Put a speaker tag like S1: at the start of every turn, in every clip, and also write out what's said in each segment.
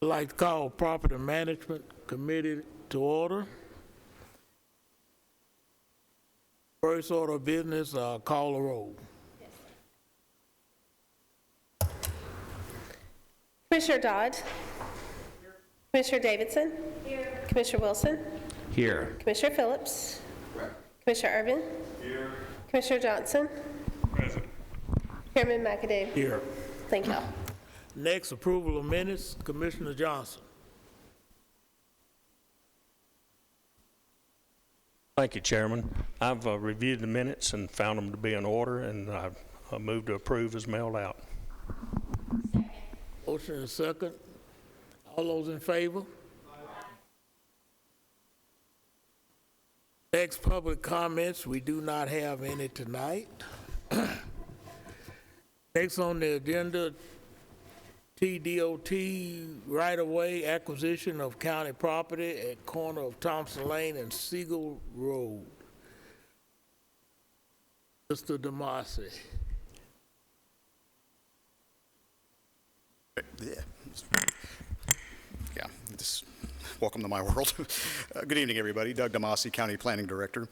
S1: I'd like to call Property Management Committee to order. First order of business, call the roll.
S2: Commissioner Dodd. Commissioner Davidson. Here. Commissioner Wilson.
S3: Here.
S2: Commissioner Phillips. Commissioner Irvin. Here. Commissioner Johnson.
S3: Present.
S2: Chairman McAdoo.
S1: Here.
S2: Thank y'all.
S1: Next, approval of minutes, Commissioner Johnson.
S3: Thank you, Chairman. I've reviewed the minutes and found them to be in order, and I move to approve as mailed out.
S1: Motion and second. All those in favor? Next, public comments. We do not have any tonight. Next on the agenda, TDOT right-of-way acquisition of county property at corner of Thompson Lane and Siegel Road. Mr. DeMasi.
S4: Just welcome to my world. Good evening, everybody. Doug DeMasi, County Planning Director.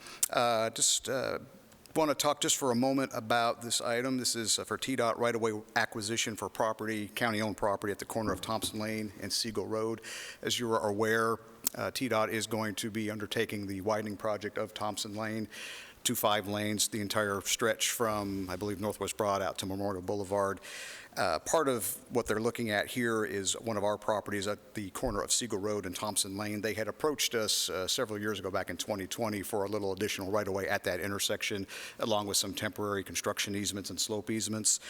S4: Want to talk just for a moment about this item. This is for TDOT right-of-way acquisition for property, county-owned property at the corner of Thompson Lane and Siegel Road. As you are aware, TDOT is going to be undertaking the widening project of Thompson Lane to 5 lanes, the entire stretch from, I believe, Northwest Broad out to Memorial Boulevard. Part of what they're looking at here is one of our properties at the corner of Siegel Road and Thompson Lane. They had approached us several years ago, back in 2020, for a little additional right-of-way at that intersection, along with some temporary construction easements and slope easements.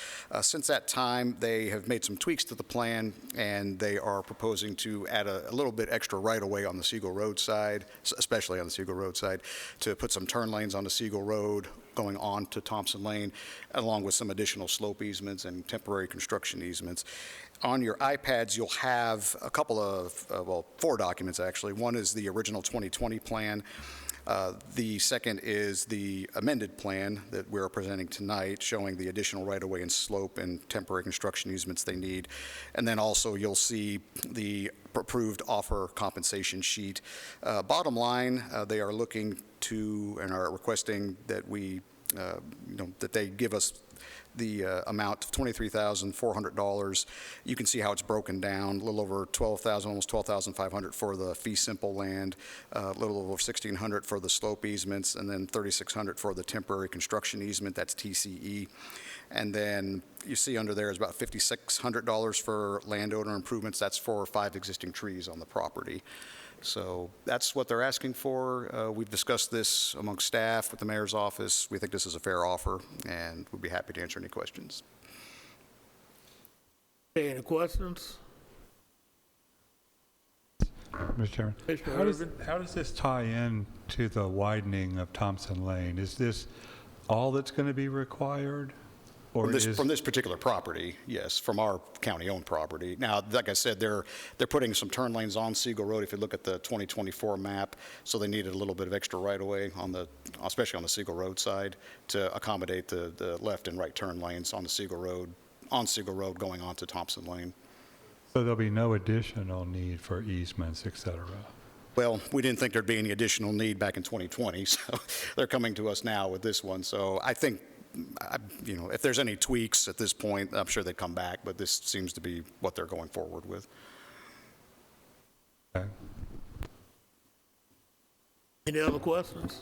S4: Since that time, they have made some tweaks to the plan, and they are proposing to add a little bit extra right-of-way on the Siegel Road side, especially on the Siegel Road side, to put some turn lanes on the Siegel Road going on to Thompson Lane, along with some additional slope easements and temporary construction easements. On your iPads, you'll have a couple of, well, 4 documents actually. One is the original 2020 plan. The second is the amended plan that we're presenting tonight, showing the additional right-of-way and slope and temporary construction easements they need. And then also you'll see the approved offer compensation sheet. Bottom line, they are looking to and are requesting that we, that they give us the amount of $23,400. You can see how it's broken down, a little over $12,000, almost $12,500 for the fee simple land, a little over $1,600 for the slope easements, and then $3,600 for the temporary construction easement, that's TCE. And then you see under there is about $5,600 for landowner improvements. That's for 5 existing trees on the property. So that's what they're asking for. We've discussed this amongst staff with the mayor's office. We think this is a fair offer, and we'd be happy to answer any questions.
S1: Any questions?
S5: Mr. Chairman, how does this tie in to the widening of Thompson Lane? Is this all that's going to be required? Or
S4: From this particular property, yes, from our county-owned property. Now, like I said, they're putting some turn lanes on Siegel Road if you look at the 2024 map, so they needed a little bit of extra right-of-way, especially on the Siegel Road side, to accommodate the left and right turn lanes on the Siegel Road going on to Thompson Lane.
S5: So there'll be no additional need for easements, et cetera?
S4: Well, we didn't think there'd be any additional need back in 2020, so they're coming to us now with this one. So I think, if there's any tweaks at this point, I'm sure they'd come back, but this seems to be what they're going forward with.
S5: Okay.
S1: Any other questions?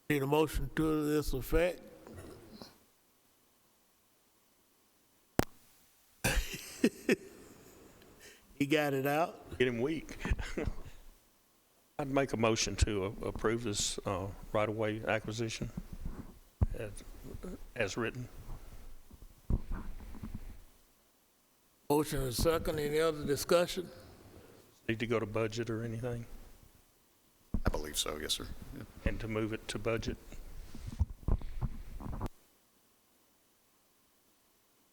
S1: Need a motion to this effect? He got it out?
S3: Get him weak. I'd make a motion to approve this right-of-way acquisition as written.
S1: Motion and second. Any other discussion?
S3: Need to go to budget or anything?
S4: I believe so, yes, sir. Yeah.
S3: And to move it to budget?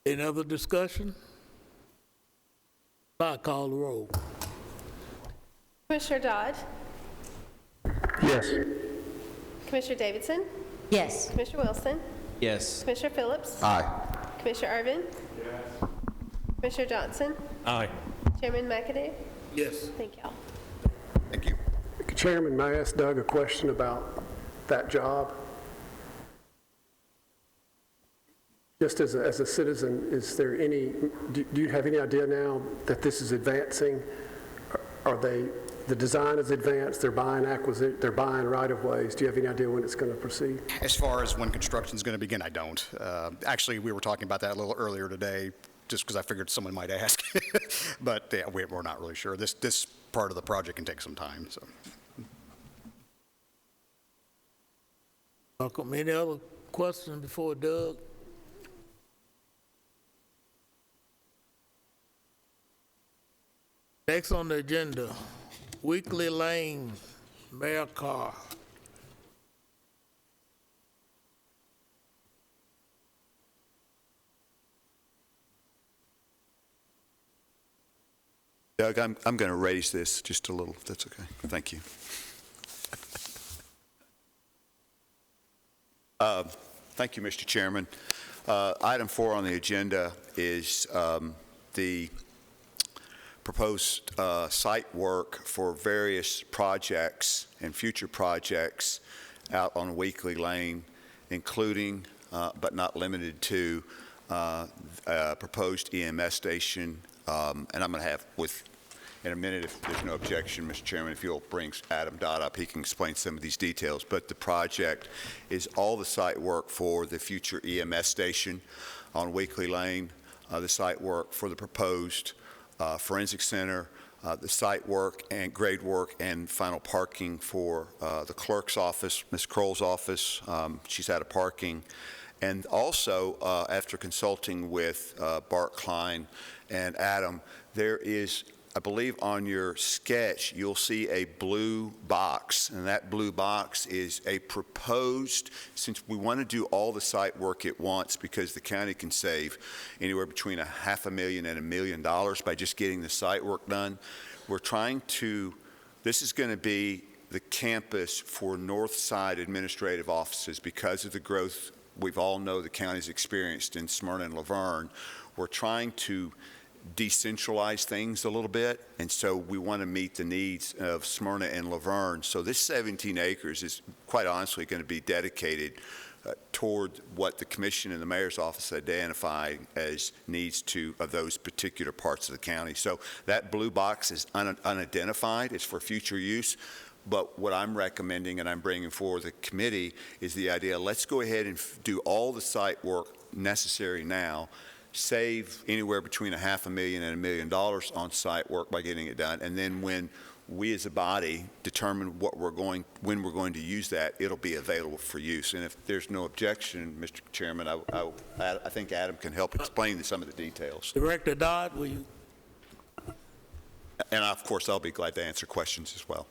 S1: Any other discussion? I call the roll.
S2: Commissioner Dodd.
S3: Yes.
S2: Commissioner Davidson.
S6: Yes.
S2: Commissioner Wilson.
S6: Yes.
S2: Commissioner Phillips?
S7: Aye.
S2: Commissioner Irvin? Yes. Commissioner Johnson?
S3: Aye.
S2: Chairman McAdoo?
S1: Yes.
S2: Thank y'all.
S4: Thank you.
S8: Chairman, may I ask Doug a question about that job? Just as a citizen, is there any, do you have any idea now that this is advancing? Are the design is advanced, they're buying right-of-ways. Do you have any idea when it's going to proceed?
S4: As far as when construction is going to begin, I don't. Actually, we were talking about that a little earlier today, just because I figured someone might ask. But yeah, we're not really sure. This part of the project can take some time, so.
S1: Welcome. Any other questions before Doug? Next on the agenda, Weakley Lane, Mayor Carr.
S9: Doug, I'm going to raise this just a little, if that's okay. Thank you. Thank you, Mr. Chairman. Item 4 on the agenda is the proposed site work for various projects and future projects out on Weakley Lane, including, but not limited to, proposed EMS station. And I'm going to have in a minute, if there's no objection, Mr. Chairman, if you'll bring Adam Dodd up, he can explain some of these details. But the project is all the site work for the future EMS station on Weakley Lane, the site work for the proposed forensic center, the site work and grade work and final parking for the clerk's office, Ms. Kroll's office. She's out of parking. And also, after consulting with Bart Klein and Adam, there is, I believe on your sketch, you'll see a blue box, and that blue box is a proposed, since we want to do all the site work at once because the county can save anywhere between $500,000 and $1 million by just getting the site work done. We're trying to, this is going to be the campus for North Side administrative offices because of the growth we've all know the county's experienced in Smyrna and Laverne. We're trying to decentralize things a little bit, and so we want to meet the needs of Smyrna and Laverne. So this 17 acres is quite honestly going to be dedicated toward what the commission and the mayor's office identified as needs of those particular parts of the county. So that blue box is unidentified. It's for future use. But what I'm recommending and I'm bringing forward the committee is the idea, let's go ahead and do all the site work necessary now, save anywhere between $500,000 and $1 million on site work by getting it done. And then when we as a body determine when we're going to use that, it'll be available for use. And if there's no objection, Mr. Chairman, I think Adam can help explain some of the details.
S1: Director Dodd, will you?
S9: And of course, I'll be glad to answer questions as well.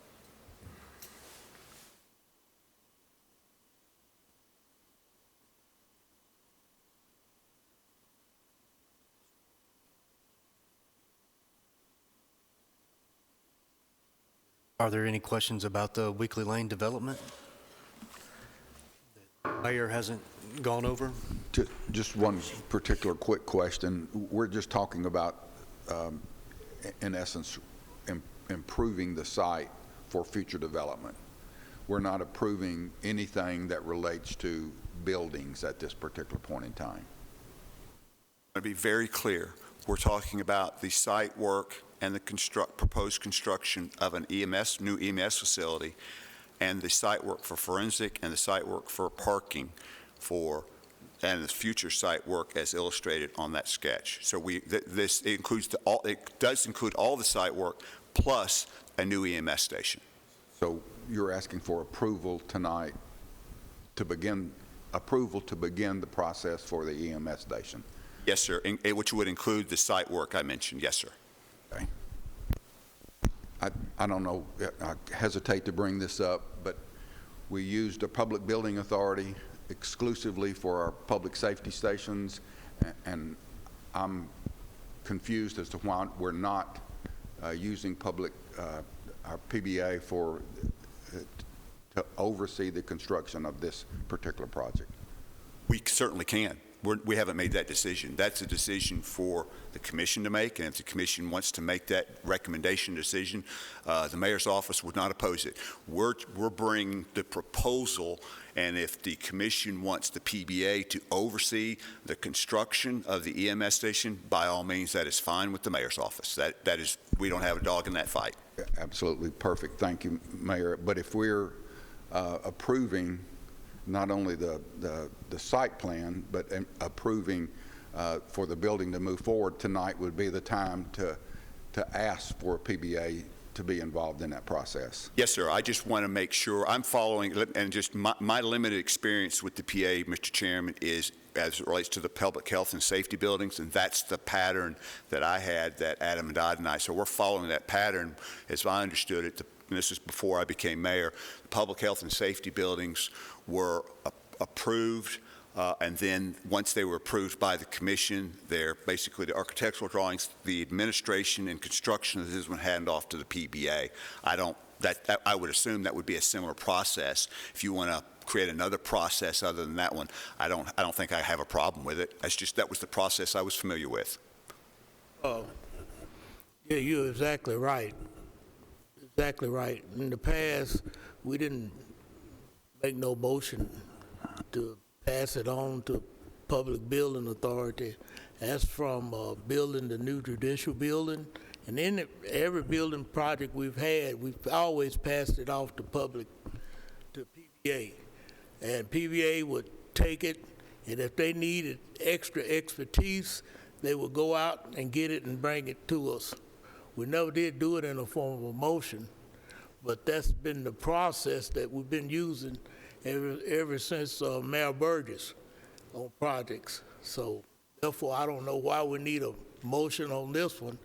S6: Are there any questions about the Weakley Lane development that the mayor hasn't gone over?
S7: Just one particular quick question. We're just talking about, in essence, improving the site for future development. We're not approving anything that relates to buildings at this particular point in time.
S9: To be very clear, we're talking about the site work and the proposed construction of an new EMS facility, and the site work for forensic and the site work for parking and the future site work as illustrated on that sketch. So it does include all the site work plus a new EMS station.
S7: So you're asking for approval tonight approval to begin the process for the EMS station?
S9: Yes, sir, which would include the site work I mentioned. Yes, sir.
S7: Okay. I don't know, I hesitate to bring this up, but we used a public building authority exclusively for our public safety stations, and I'm confused as to why we're not using our PBA to oversee the construction of this particular project.
S9: We certainly can. We haven't made that decision. That's a decision for the commission to make, and if the commission wants to make that recommendation decision, the mayor's office would not oppose it. We're bringing the proposal, and if the commission wants the PBA to oversee the construction of the EMS station, by all means, that is fine with the mayor's office. That is, we don't have a dog in that fight.
S7: Absolutely perfect. Thank you, Mayor. But if we're approving not only the site plan, but approving for the building to move forward, tonight would be the time to ask for a PBA to be involved in that process.
S9: Yes, sir. I just want to make sure I'm following, and just my limited experience with the PA, Mr. Chairman, is as it relates to the public health and safety buildings, and that's the pattern that I had, that Adam, Dodd, and I. So we're following that pattern, as I understood it. And this is before I became mayor. The public health and safety buildings were approved, and then once they were approved by the commission, they're basically the architectural drawings, the administration and construction of this one hand off to the PBA. I would assume that would be a similar process. If you want to create another process other than that one, I don't think I have a problem with it. That was the process I was familiar with.
S1: Yeah, you're exactly right. Exactly right. In the past, we didn't make no motion to pass it on to Public Building Authority. That's from building the new judicial building. And in every building project we've had, we've always passed it off to PBA. And PBA would take it, and if they needed extra expertise, they would go out and get it and bring it to us. We never did do it in a form of a motion, but that's been the process that we've been using ever since Mayor Burgess on projects. So therefore, I don't know why we need a motion on this one,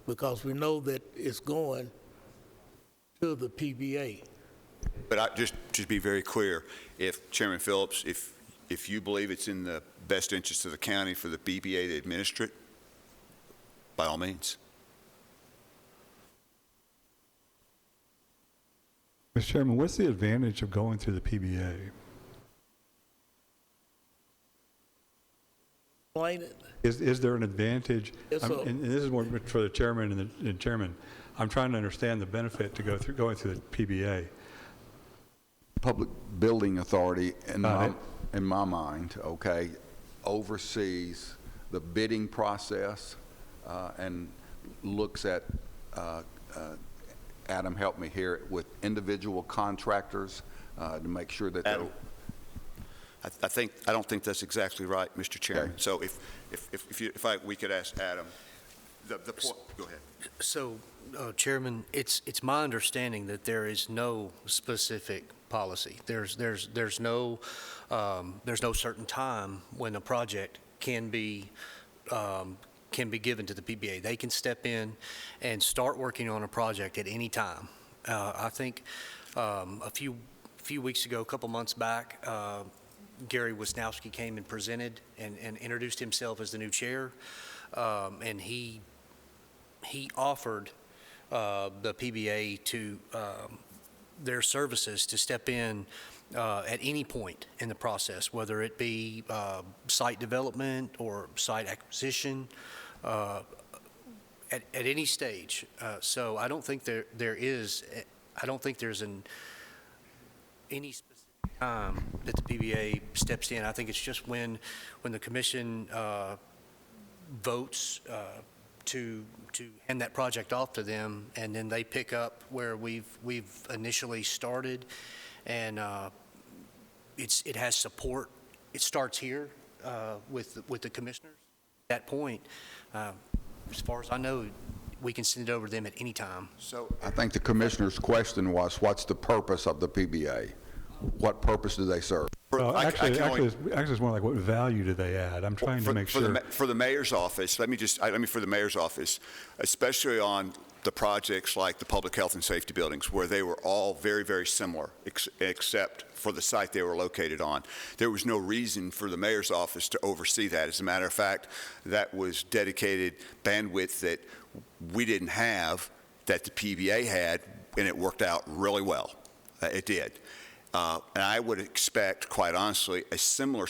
S1: because we know that it's going to the PBA.
S9: But just to be very clear, if Chairman Phillips, if you believe it's in the best interest of the county for the PBA to administer it, by all means.
S5: Mr. Chairman, what's the advantage of going through the PBA?
S1: Explain it.
S5: Is there an advantage?
S1: Yes,
S5: and this is more for the chairman and the chairman. I'm trying to understand the benefit to going through the PBA.
S7: Public Building Authority, in my mind, okay, oversees the bidding process and looks at Adam, help me here, with individual contractors to make sure that
S9: Adam, I don't think that's exactly right, Mr. Chairman. Okay. So we could ask Adam, the point, go ahead.
S6: So, Chairman, it's my understanding that there is no specific policy. There's no certain time when a project can be given to the PBA. They can step in and start working on a project at any time. I think a few weeks ago, a couple months back, Gary Wisnowski came and presented and introduced himself as the new chair, and he offered the PBA to their services to step in at any point in the process, whether it be site development or site acquisition, at any stage. So I don't think there's any specific time that the PBA steps in. I think it's just when the commission votes to hand that project off to them, and then they pick up where we've initially started, and it has support. It starts here with the commissioners. At that point, as far as I know, we can send it over to them at any time.
S9: So
S7: I think the commissioner's question was, what's the purpose of the PBA? What purpose do they serve?
S5: Actually, it's more like, what value do they add? I'm trying to make sure.
S9: For the mayor's office, for the mayor's office, especially on the projects like the public health and safety buildings, where they were all very, very similar, except for the site they were located on. There was no reason for the mayor's office to oversee that. As a matter of fact, that was dedicated bandwidth that we didn't have, that the PBA had, and it worked out really well. It did. And I would expect, quite honestly, a similar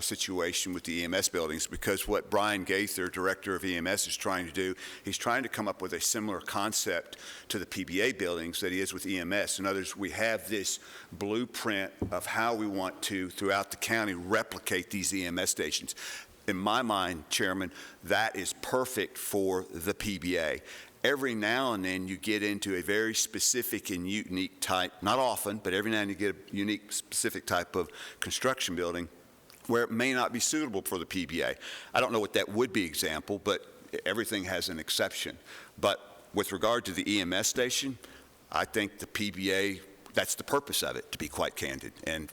S9: situation with the EMS buildings, because what Brian Gaither, Director of EMS, is trying to do, he's trying to come up with a similar concept to the PBA buildings that he is with EMS. In other words, we have this blueprint of how we want to, throughout the county, replicate these EMS stations. In my mind, Chairman, that is perfect for the PBA. Every now and then you get into a very specific and unique type, not often, but every now and then you get a unique, specific type of construction building where it may not be suitable for the PBA. I don't know what that would be example, but everything has an exception. But with regard to the EMS station, I think the PBA, that's the purpose of it, to be quite candid. And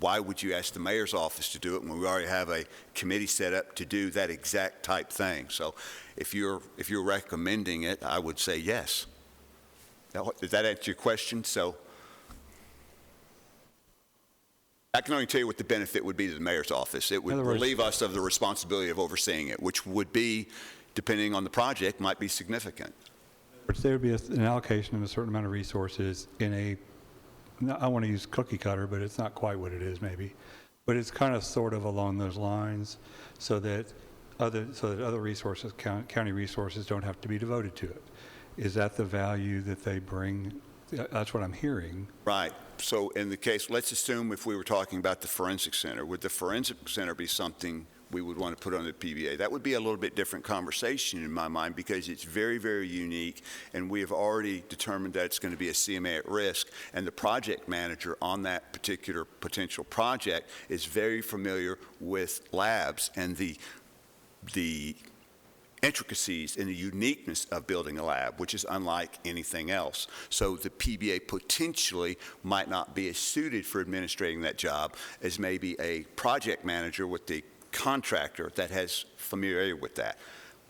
S9: why would you ask the mayor's office to do it when we already have a committee set up to do that exact type thing? So if you're recommending it, I would say yes. Now, does that answer your question? So I can only tell you what the benefit would be to the mayor's office. It would relieve us of the responsibility of overseeing it, which would be, depending on the project, might be significant.
S5: There would be an allocation of a certain amount of resources in a, I want to use cookie cutter, but it's not quite what it is maybe, but it's kind of sort of along those lines, so that other resources, county resources, don't have to be devoted to it. Is that the value that they bring? That's what I'm hearing.
S9: Right. So in the case, let's assume if we were talking about the forensic center, would the forensic center be something we would want to put on the PBA? That would be a little bit different conversation in my mind, because it's very, very unique, and we have already determined that it's going to be a CMA at risk, and the project manager on that particular potential project is very familiar with labs and the intricacies and the uniqueness of building a lab, which is unlike anything else. So the PBA potentially might not be as suited for administrating that job as maybe a project manager with the contractor that has familiarity with that.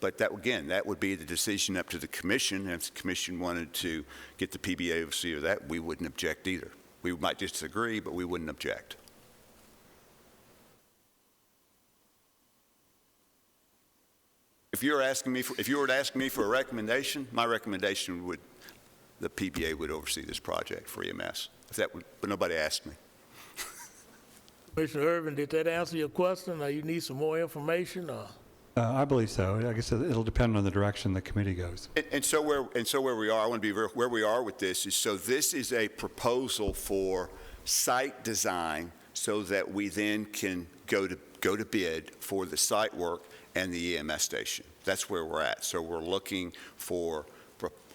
S9: But that, again, that would be the decision up to the commission. And if the commission wanted to get the PBA overseer of that, we wouldn't object either. We might disagree, but we wouldn't object. If you were to ask me for a recommendation, my recommendation would, the PBA would oversee this project for EMS. But nobody asked me.
S1: Commissioner Irvin, did that answer your question, or you need some more information? Or?
S5: I believe so. I guess it'll depend on the direction the committee goes.
S9: And so where we are, I want to be where we are with this is, so this is a proposal for site design so that we then can go to bid for the site work and the EMS station. That's where we're at. So we're looking for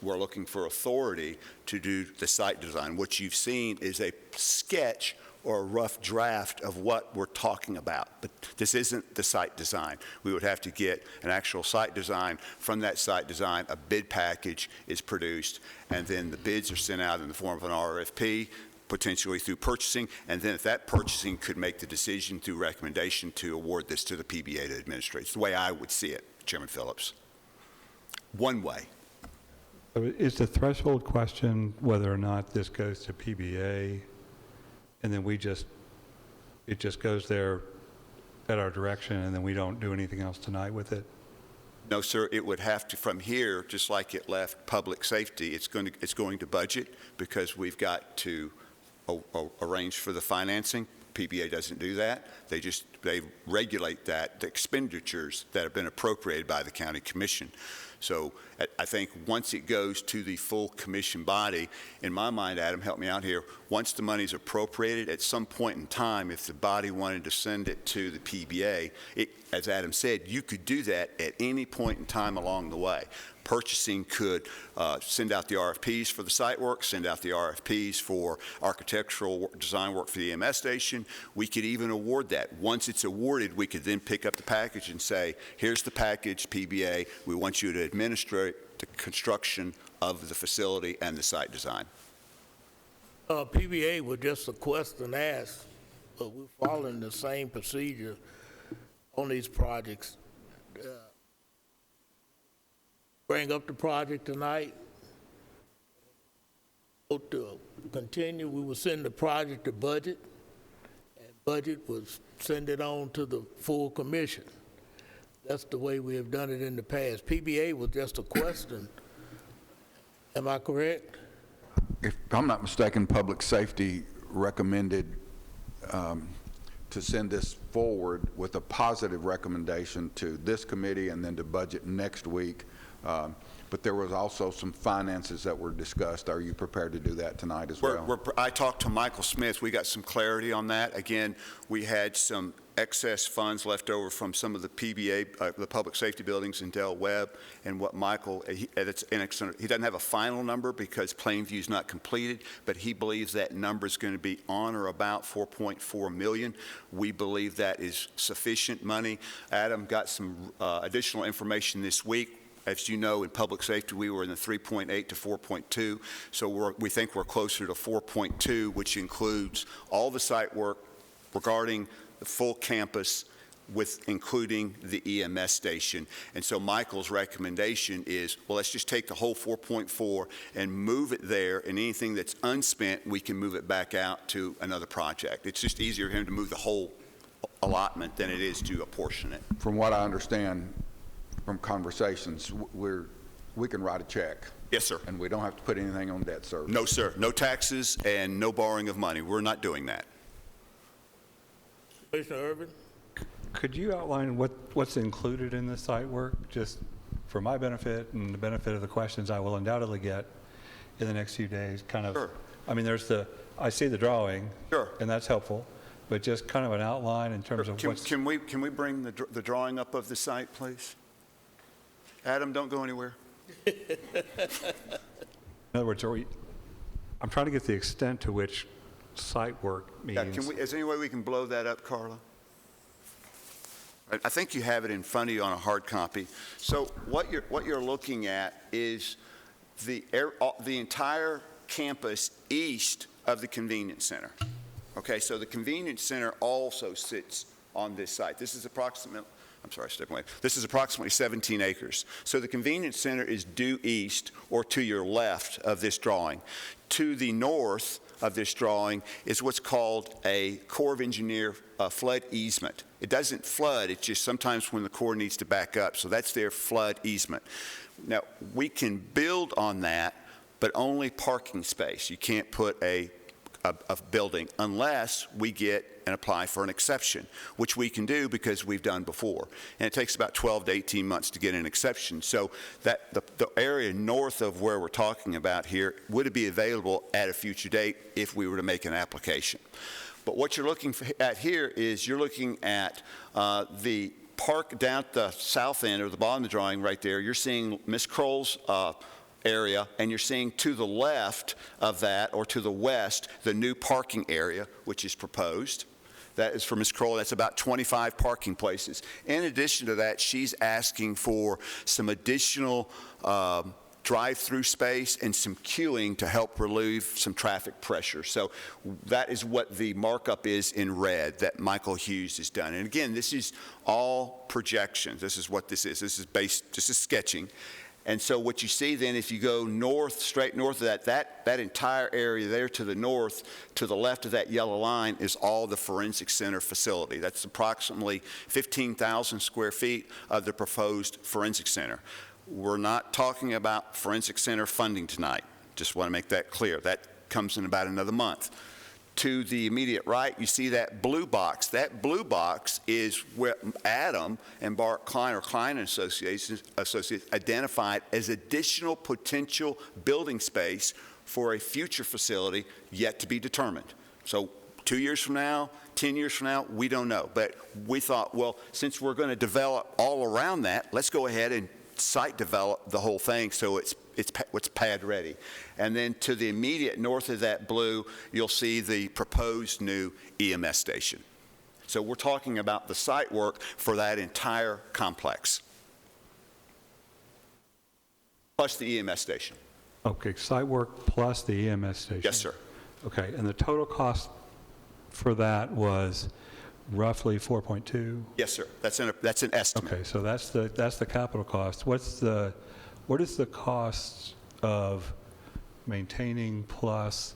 S9: authority to do the site design. What you've seen is a sketch or a rough draft of what we're talking about. But this isn't the site design. We would have to get an actual site design. From that site design, a bid package is produced, and then the bids are sent out in the form of an RFP, potentially through purchasing, and then if that purchasing could make the decision through recommendation to award this to the PBA to administrate. It's the way I would see it, Chairman Phillips. One way.
S5: Is the threshold question whether or not this goes to PBA, and then it just goes there at our direction, and then we don't do anything else tonight with it?
S9: No, sir. It would have to, from here, just like it left public safety, it's going to budget, because we've got to arrange for the financing. PBA doesn't do that. They regulate that, the expenditures that have been appropriated by the county commission. So I think once it goes to the full commission body, in my mind, Adam, help me out here, once the money's appropriated, at some point in time, if the body wanted to send it to the PBA, as Adam said, you could do that at any point in time along the way. Purchasing could send out the RFPs for the site work, send out the RFPs for architectural design work for the EMS station. We could even award that. Once it's awarded, we could then pick up the package and say, here's the package, PBA. We want you to administrate the construction of the facility and the site design.
S1: PBA was just a question asked, but we're following the same procedure on these projects. Bring up the project tonight. To continue, we will send the project to budget, and budget will send it on to the full commission. That's the way we have done it in the past. PBA was just a question. Am I correct?
S7: If I'm not mistaken, public safety recommended to send this forward with a positive recommendation to this committee and then to budget next week. But there was also some finances that were discussed. Are you prepared to do that tonight as well?
S9: I talked to Michael Smith. We got some clarity on that. Again, we had some excess funds left over from some of the PBA, the public safety buildings in Del Webb, and what Michael, he doesn't have a final number because Plainview's not completed, but he believes that number is going to be on or about 4.4 million. We believe that is sufficient money. Adam got some additional information this week. As you know, in public safety, we were in the 3.8 to 4.2, so we think we're closer to 4.2, which includes all the site work regarding the full campus, with including the EMS station. And so Michael's recommendation is, well, let's just take the whole 4.4 and move it there, and anything that's unspent, we can move it back out to another project. It's just easier for him to move the whole allotment than it is to apportion it.
S7: From what I understand from conversations, we can write a check.
S9: Yes, sir.
S7: And we don't have to put anything on debt service.
S9: No, sir. No taxes and no borrowing of money. We're not doing that.
S1: Commissioner Irvin?
S5: Could you outline what's included in the site work, just for my benefit and the benefit of the questions I will undoubtedly get in the next few days? Kind of.
S9: Sure.
S5: I mean, I see the drawing.
S9: Sure.
S5: And that's helpful, but just kind of an outline in terms of what's.
S9: Can we bring the drawing up of the site, please? Adam, don't go anywhere.
S5: In other words, I'm trying to get the extent to which site work means.
S9: Yeah, is there any way we can blow that up, Carla? I think you have it in front of you on a hard copy. So what you're looking at is the entire campus east of the convenience center. Okay, so the convenience center also sits on this site. This is approximately 17 acres. So the convenience center is due east or to your left of this drawing. To the north of this drawing is what's called a Corps of Engineer flood easement. It doesn't flood, it's just sometimes when the Corps needs to back up. So that's their flood easement. Now, we can build on that, but only parking space. You can't put a building unless we get and apply for an exception, which we can do because we've done before. And it takes about 12 to 18 months to get an exception. So that the area north of where we're talking about here would be available at a future date if we were to make an application. But what you're looking at here is you're looking at the park down at the south end, or the bottom of the drawing right there. You're seeing Ms. Kroll's area, and you're seeing to the left of that, or to the west, the new parking area, which is proposed. That is for Ms. Kroll. That's about 25 parking places. In addition to that, she's asking for some additional drive-through space and some queuing to help relieve some traffic pressure. So that is what the markup is in red that Michael Hughes has done. And again, this is all projections. This is what this is. This is sketching. And so what you see then, if you go north, straight north of that entire area there to the north, to the left of that yellow line is all the forensic center facility. That's approximately 15,000 square feet of the proposed forensic center. We're not talking about forensic center funding tonight. Just want to make that clear. That comes in about another month. To the immediate right, you see that blue box. That blue box is where Adam and Bart Klein, or Klein Associates, identified as additional potential building space for a future facility yet to be determined. So 2 years from now, 10 years from now, we don't know. But we thought, well, since we're going to develop all around that, let's go ahead and site develop the whole thing so it's pad ready. And then to the immediate north of that blue, you'll see the proposed new EMS station. So we're talking about the site work for that entire complex, plus the EMS station.
S5: Okay, site work plus the EMS station.
S9: Yes, sir.
S5: Okay, and the total cost for that was roughly 4.2?
S9: Yes, sir. That's an estimate.
S5: Okay, so that's the capital cost. What is the cost of maintaining plus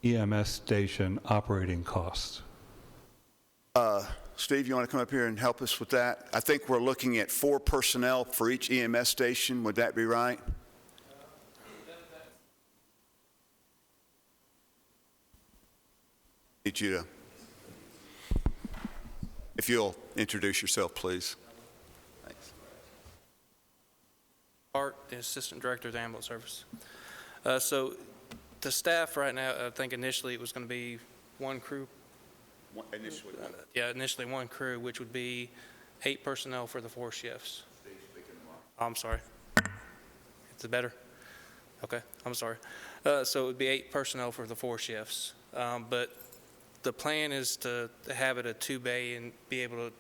S5: EMS station operating costs?
S9: Steve, you want to come up here and help us with that? I think we're looking at 4 personnel for each EMS station. Would that be right? need you to, if you'll introduce yourself, please. Thanks.
S10: Art, the Assistant Director of the Ambulance Service. So the staff right now, I think initially it was going to be one crew.
S9: Initially one.
S10: Yeah, initially one crew, which would be 8 personnel for the 4 shifts. I'm sorry. Is it better? Okay, I'm sorry. So it would be 8 personnel for the 4 shifts. But the plan is to have it a 2-bay and be able to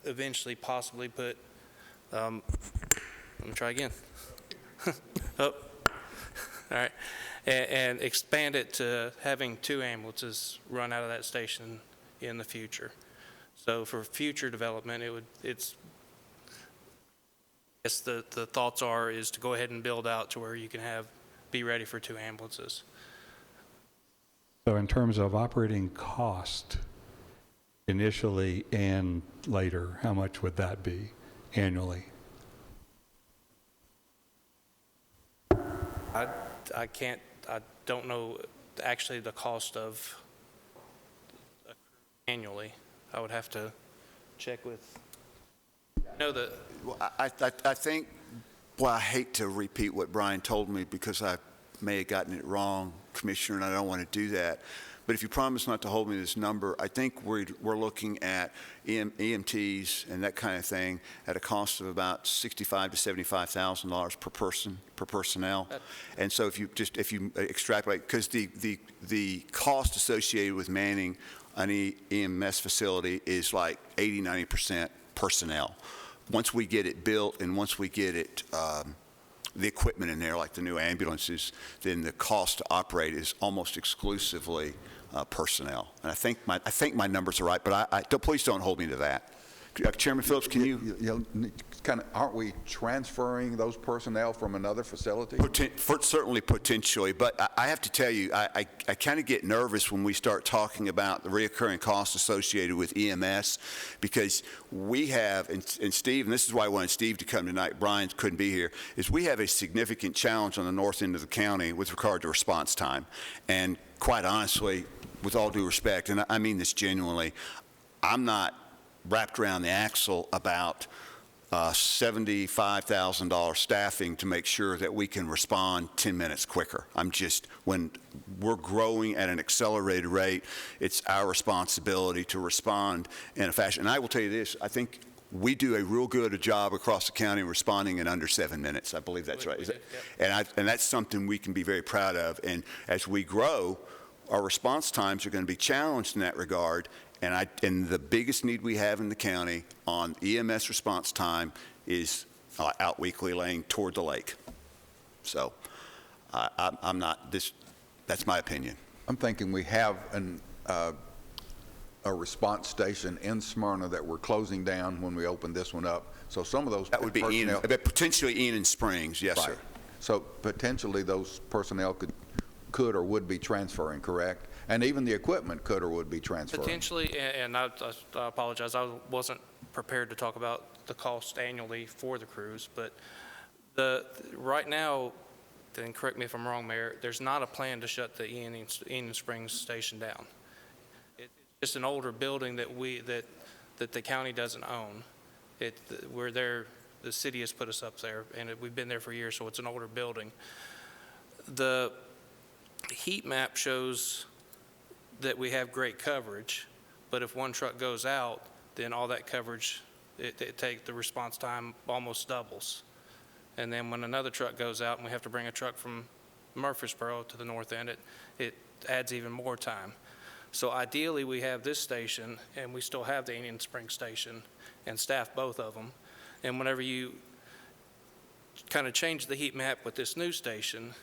S10: eventually possibly put, let me try again. Oh, all right. And expand it to having 2 ambulances run out of that station in the future. So for future development, it's the thoughts is to go ahead and build out to where you can be ready for 2 ambulances.
S5: So in terms of operating cost, initially and later, how much would that be annually?
S10: I don't know actually the cost of annually. I would have to check with,
S9: Well, I think, well, I hate to repeat what Brian told me because I may have gotten it wrong, Commissioner, and I don't want to do that. But if you promise not to hold me to this number, I think we're looking at EMTs and that kind of thing at a cost of about $65,000 to $75,000 per person, per personnel. And so if you extrapolate, because the cost associated with manning an EMS facility is like 80-90% personnel. Once we get it built and once we get it the equipment in there, like the new ambulances, then the cost to operate is almost exclusively personnel. And I think my numbers are right, but please don't hold me to that. Chairman Phillips, can you?
S7: Aren't we transferring those personnel from another facility?
S9: Certainly potentially, but I have to tell you, I kind of get nervous when we start talking about the reoccurring costs associated with EMS, because we have, and Steve, and this is why I wanted Steve to come tonight, Brian couldn't be here, is we have a significant challenge on the north end of the county with regard to response time. And quite honestly, with all due respect, and I mean this genuinely, I'm not wrapped around the axle about $75,000 staffing to make sure that we can respond 10 minutes quicker. When we're growing at an accelerated rate, it's our responsibility to respond in a fashion. And I will tell you this, I think we do a real good job across the county responding in under 7 minutes. I believe that's right. And that's something we can be very proud of. And as we grow, our response times are going to be challenged in that regard. And the biggest need we have in the county on EMS response time is out Weakley Lane toward the lake. So I'm not, that's my opinion.
S7: I'm thinking we have a response station in Smyrna that we're closing down when we open this one up. So some of those
S9: that would be
S7: personnel,
S9: potentially Enid Springs, yes, right. Sir.
S7: So potentially those personnel could or would be transferring, correct? And even the equipment could or would be transferring.
S10: Potentially, and I apologize, I wasn't prepared to talk about the cost annually for the crews, but right now, and correct me if I'm wrong, Mayor, there's not a plan to shut the Enid Springs station down. It's just an older building that the county doesn't own. We're there, the city has put us up there, and we've been there for years, so it's an older building. The heat map shows that we have great coverage, but if one truck goes out, then all that coverage, the response time almost doubles. And then when another truck goes out and we have to bring a truck from Murfreesboro to the north end, it adds even more time. So ideally, we have this station, and we still have the Enid Springs station, and staff both of them. And whenever you kind of change the heat map with this new station,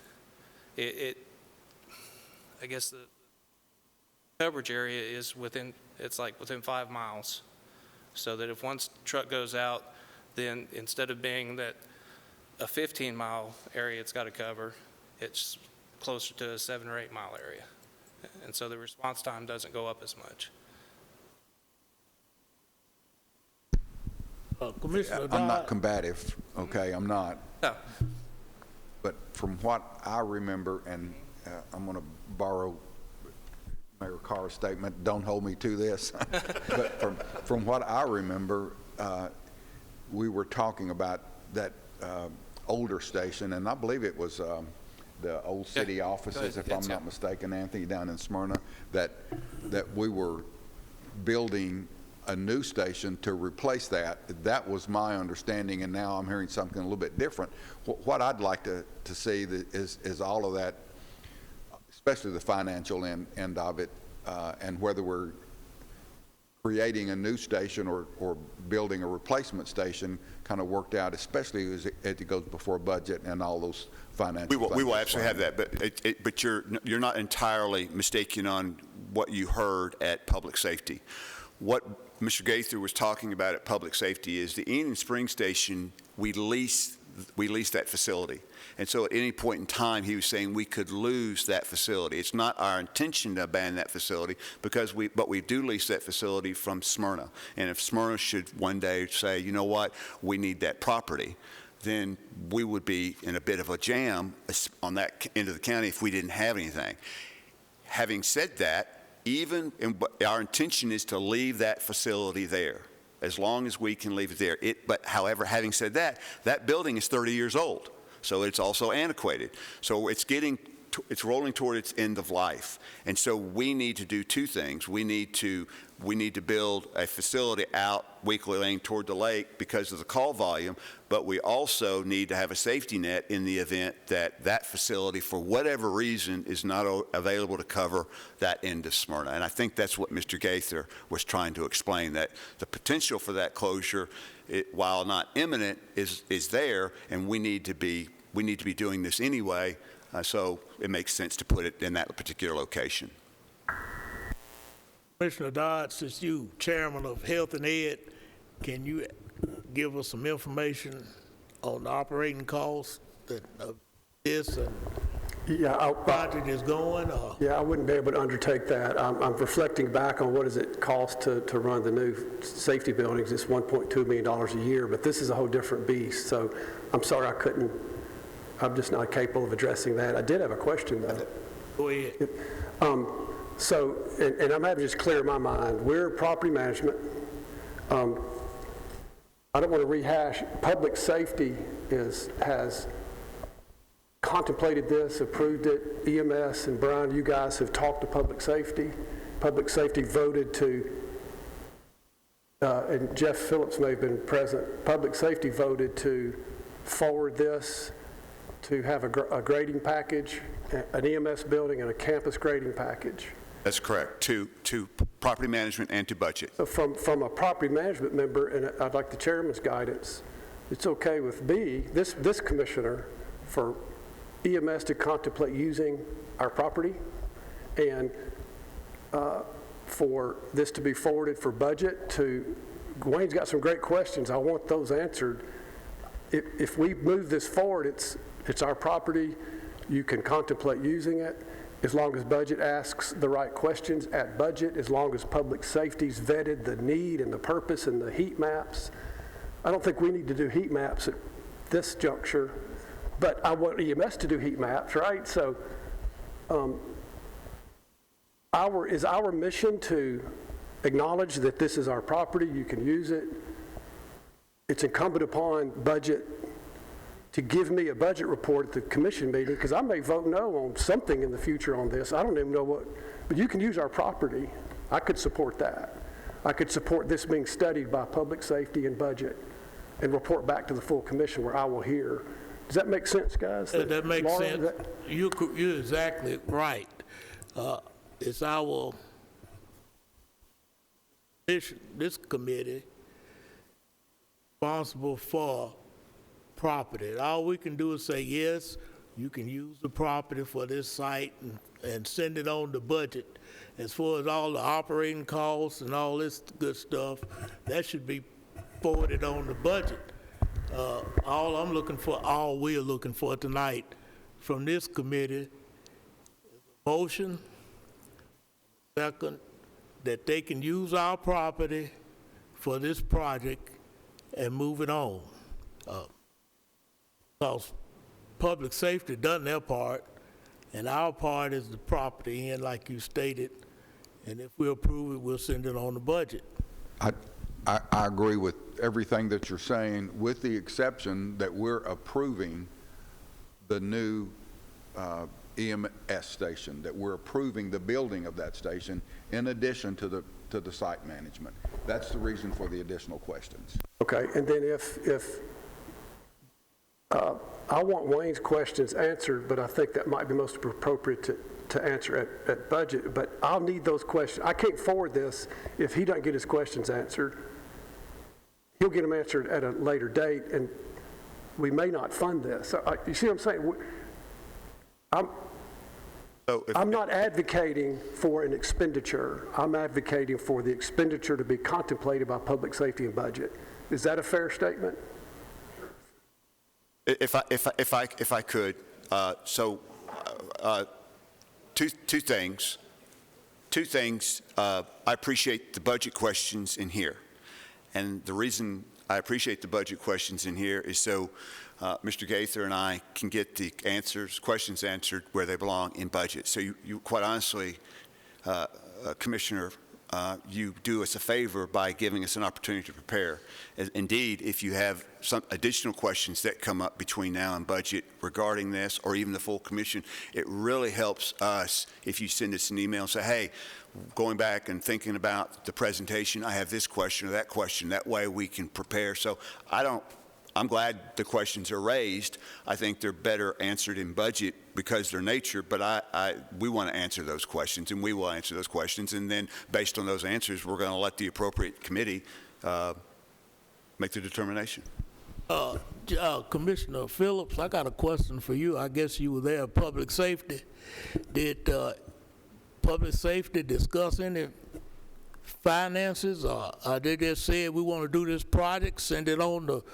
S10: I guess the coverage area is within 5 miles. So that if one truck goes out, then instead of being that a 15-mile area it's got to cover, it's closer to a 7 or 8 mile area. And so the response time doesn't go up as much.
S1: Commissioner Dodd.
S7: I'm not combative, okay, I'm not.
S10: No.
S7: But from what I remember, and I'm going to borrow Mayor Carr's statement, don't hold me to this, but from what I remember, we were talking about that older station, and I believe it was the old city offices, if I'm not mistaken, Anthony, down in Smyrna, that we were building a new station to replace that. That was my understanding, and now I'm hearing something a little bit different. What I'd like to see is all of that, especially the financial end of it, and whether we're creating a new station or building a replacement station kind of worked out, especially as it goes before budget and all those financial.
S9: We will absolutely have that, but you're not entirely mistaken on what you heard at Public Safety. What Mr. Gaither was talking about at Public Safety is the Indian Spring Station, we lease that facility. And so at any point in time, he was saying we could lose that facility. It's not our intention to abandon that facility, but we do lease that facility from Smyrna. And if Smyrna should one day say, you know what, we need that property, then we would be in a bit of a jam on that end of the county if we didn't have anything. Having said that, our intention is to leave that facility there as long as we can leave it there. But however, having said that, that building is 30 years old, so it's also antiquated. So it's rolling toward its end of life. And so we need to do two things. We need to build a facility out Weakley Lane toward the lake because of the call volume, but we also need to have a safety net in the event that that facility, for whatever reason, is not available to cover that end of Smyrna. And I think that's what Mr. Gaither was trying to explain, that the potential for that closure, while not imminent, is there, and we need to be doing this anyway. So it makes sense to put it in that particular location.
S1: Commissioner Dodd, since you chairman of Health and Ed, can you give us some information on the operating costs of this and how the project is going?
S8: Yeah, I wouldn't be able to undertake that. I'm reflecting back on what does it cost to run the new safety buildings. It's $1.2 million a year, but this is a whole different beast. So I'm sorry I'm just not capable of addressing that. I did have a question, though.
S1: Go ahead.
S8: So, and I'm having to just clear my mind. We're property management. I don't want to rehash. Public safety has contemplated this, approved it. EMS and Brian, you guys have talked to public safety. Public safety voted to, and Jeff Phillips may have been present. Public safety voted to forward this, to have a grading package, an EMS building, and a campus grading package.
S9: That's correct, to property management and to budget.
S8: So from a property management member, and I'd like the chairman's guidance, it's okay with me, this commissioner, for EMS to contemplate using our property, and for this to be forwarded for budget to, Wayne's got some great questions. I want those answered. If we move this forward, it's our property. You can contemplate using it as long as budget asks the right questions at budget, as long as public safety's vetted the need and the purpose and the heat maps. I don't think we need to do heat maps at this juncture, but I want EMS to do heat maps, right? So is our mission to acknowledge that this is our property, you can use it. It's incumbent upon budget to give me a budget report at the commission meeting, because I may vote no on something in the future on this. I don't even know what, but you can use our property. I could support that. I could support this being studied by public safety and budget and report back to the full commission where I will hear. Does that make sense, guys?
S1: That makes
S8: Laura,
S1: sense. You're exactly right. It's our this committee responsible for property. All we can do is say, yes, you can use the property for this site and send it on the budget. As far as all the operating costs and all this good stuff, that should be forwarded on the budget. All we're looking for tonight from this committee is a motion, second, that they can use our property for this project and move it on. Because public safety done their part, and our part is the property end, like you stated, And if we approve it, we'll send it on the budget.
S7: I agree with everything that you're saying, with the exception that we're approving the new EMS station, that we're approving the building of that station in addition to the site management. That's the reason for the additional questions.
S8: Okay, and then if I want Wayne's questions answered, but I think that might be most appropriate to answer at budget, but I'll need those questions. I can't forward this if he doesn't get his questions answered. He'll get them answered at a later date, and we may not fund this. You see what I'm saying? I'm not advocating for an expenditure. I'm advocating for the expenditure to be contemplated by public safety and budget. Is that a fair statement?
S9: If I could, two things. I appreciate the budget questions in here. And the reason I appreciate the budget questions in here is so Mr. Gaither and I can get the questions answered where they belong in budget. So you quite honestly, Commissioner, you do us a favor by giving us an opportunity to prepare. Indeed, if you have some additional questions that come up between now and budget regarding this, or even the full commission, it really helps us if you send us an email and say, hey, going back and thinking about the presentation, I have this question or that question. That way we can prepare. So I'm glad the questions are raised. I think they're better answered in budget because their nature, but we want to answer those questions, and we will answer those questions, and then based on those answers, we're going to let the appropriate committee make the determination.
S1: Commissioner Phillips, I got a question for you. I guess you were there at Public Safety. Did Public Safety discuss any finances, or they just said we want to do this project, send it on to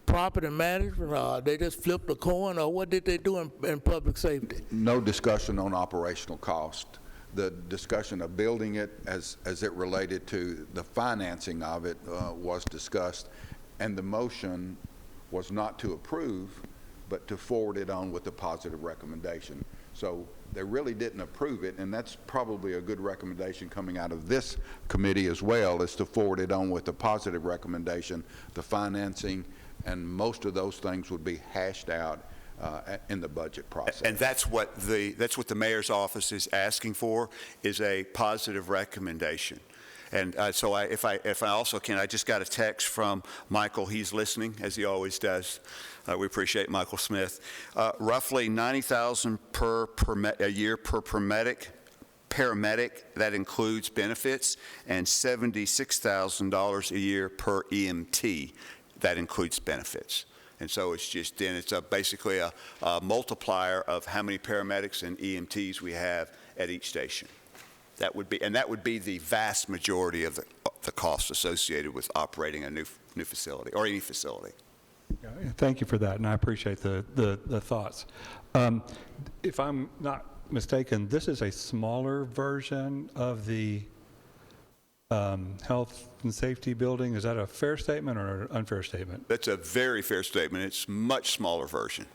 S1: property management, they just flipped a coin, or what did they do in public safety?
S7: No discussion on operational cost. The discussion of building it as it related to the financing of it was discussed, and the motion was not to approve, but to forward it on with a positive recommendation. So they really didn't approve it, and that's probably a good recommendation coming out of this committee as well, is to forward it on with a positive recommendation, the financing, and most of those things would be hashed out in the budget process.
S9: And that's what the mayor's office is asking for, is a positive recommendation. And so if I also can, I just got a text from Michael. He's listening, as he always does. We appreciate Michael Smith. Roughly $90,000 a year per paramedic. That includes benefits, and $76,000 a year per EMT. That includes benefits. And so it's just then it's basically a multiplier of how many paramedics and EMTs we have at each station. That would be the vast majority of the costs associated with operating a new facility or any facility.
S5: Yeah, thank you for that, and I appreciate the thoughts. If I'm not mistaken, this is a smaller version of the health and safety building. Is that a fair statement or an unfair statement?
S9: That's a very fair statement. It's a much smaller version.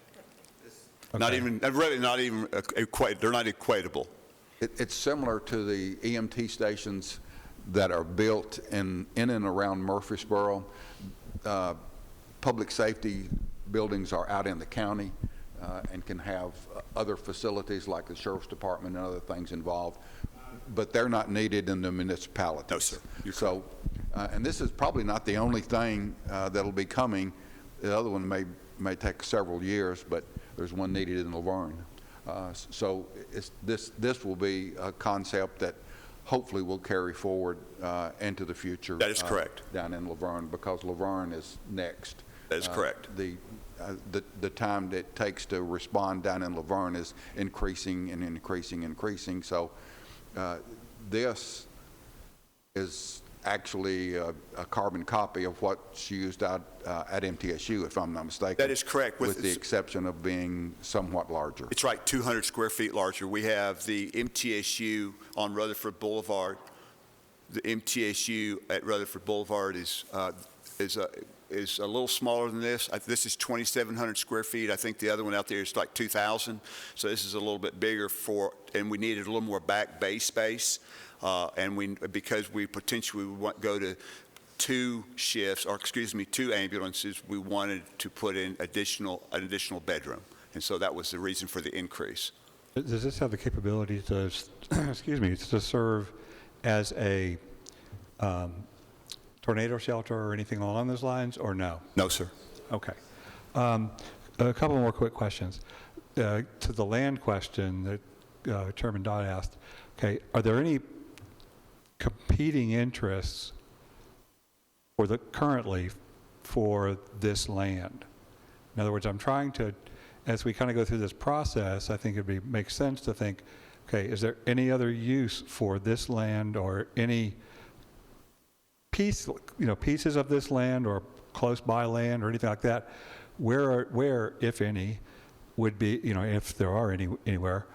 S9: Okay. Not even they're not equatable.
S7: It's similar to the EMT stations that are built in and around Murfreesboro. Public safety buildings are out in the county and can have other facilities like the Sheriff's Department and other things involved, but they're not needed in the municipality.
S9: No, sir.
S7: So, and this is probably not the only thing that'll be coming. The other one may take several years, but there's one needed in Laverne. So this will be a concept that hopefully will carry forward into the future.
S9: That is correct.
S7: Down in Laverne, because Laverne is next.
S9: That is correct.
S7: The time that it takes to respond down in Laverne is increasing and increasing. So this is actually a carbon copy of what's used out at MTSU, if I'm not mistaken.
S9: That is correct.
S7: With the exception of being somewhat larger.
S9: It's right, 200 square feet larger. We have the MTSU on Rutherford Boulevard, the MTSU at Rutherford Boulevard is a little smaller than this. This is 2,700 square feet. I think the other one out there is like 2,000. So this is a little bit bigger and we needed a little more back bay space. Because we potentially would go to 2 ambulances, we wanted to put in an additional bedroom. And so that was the reason for the increase.
S5: Does this have the capability to, to serve as a tornado shelter or anything along those lines, or no?
S9: No, sir.
S5: Okay. A couple more quick questions. To the land question that Chairman Dodd asked, okay, are there any competing interests currently for this land? In other words, I'm trying to, as we kind of go through this process, I think it makes sense to think, okay, is there any other use for this land or any pieces of this land or close by land or anything like that, where, if any, would be, if there are anywhere,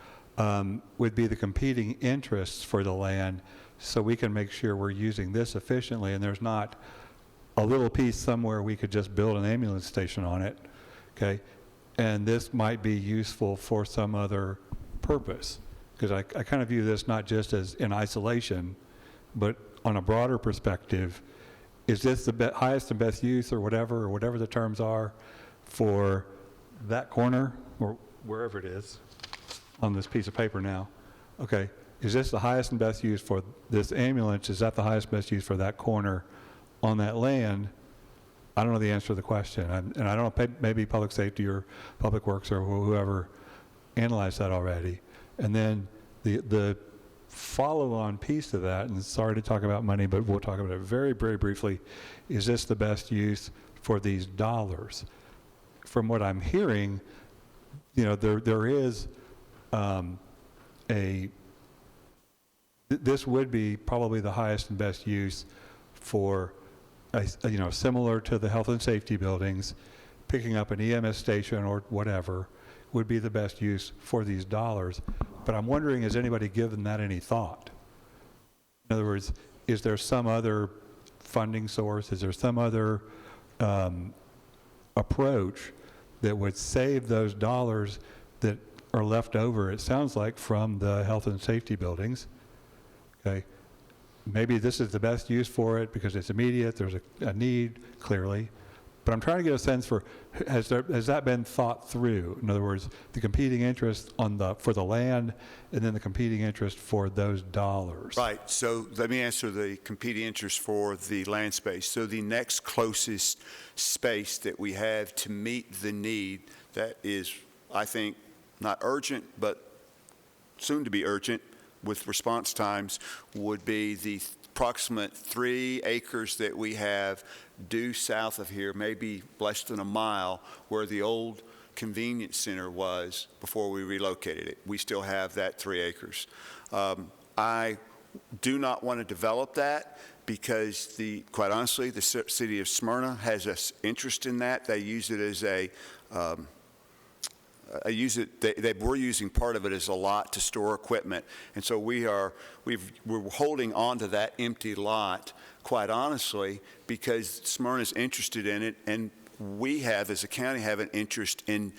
S5: would be the competing interests for the land, so we can make sure we're using this efficiently and there's not a little piece somewhere we could just build an ambulance station on it, okay? And this might be useful for some other purpose. Because I kind of view this not just as in isolation, but on a broader perspective. Is this the highest and best use or whatever the terms are for that corner or wherever it is on this piece of paper now? Okay, is this the highest and best use for this ambulance? Is that the highest and best use for that corner on that land? I don't know the answer to the question. And I don't know, maybe public safety or public works or whoever analyzed that already. And then the follow-on piece of that, and sorry to talk about money, but we'll talk about it very, very briefly, is this the best use for these dollars? From what I'm hearing, there is this would be probably the highest and best use for, similar to the health and safety buildings, picking up an EMS station or whatever would be the best use for these dollars. But I'm wondering, has anybody given that any thought? In other words, is there some other funding source? Is there some other approach that would save those dollars that are left over, it sounds like, from the health and safety buildings? Okay. Maybe this is the best use for it because it's immediate, there's a need, clearly. But I'm trying to get a sense for, has that been thought through? In other words, the competing interest for the land and then the competing interest for those dollars.
S9: Right, so let me answer the competing interest for the land space. So the next closest space that we have to meet the need that is, I think, not urgent, but soon to be urgent with response times would be the approximate 3 acres that we have due south of here, maybe less than a mile, where the old convenience center was before we relocated it. We still have that 3 acres. I do not want to develop that because quite honestly, the city of Smyrna has an interest in that. They use it as they were using part of it as a lot to store equipment. And so we're holding on to that empty lot, quite honestly, because Smyrna's interested in it, and we have, as a county, have an interest in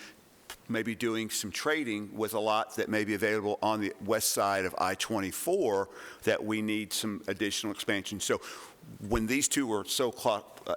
S9: maybe doing some trading with a lot that may be available on the west side of I-24 that we need some additional expansion. So when these two were so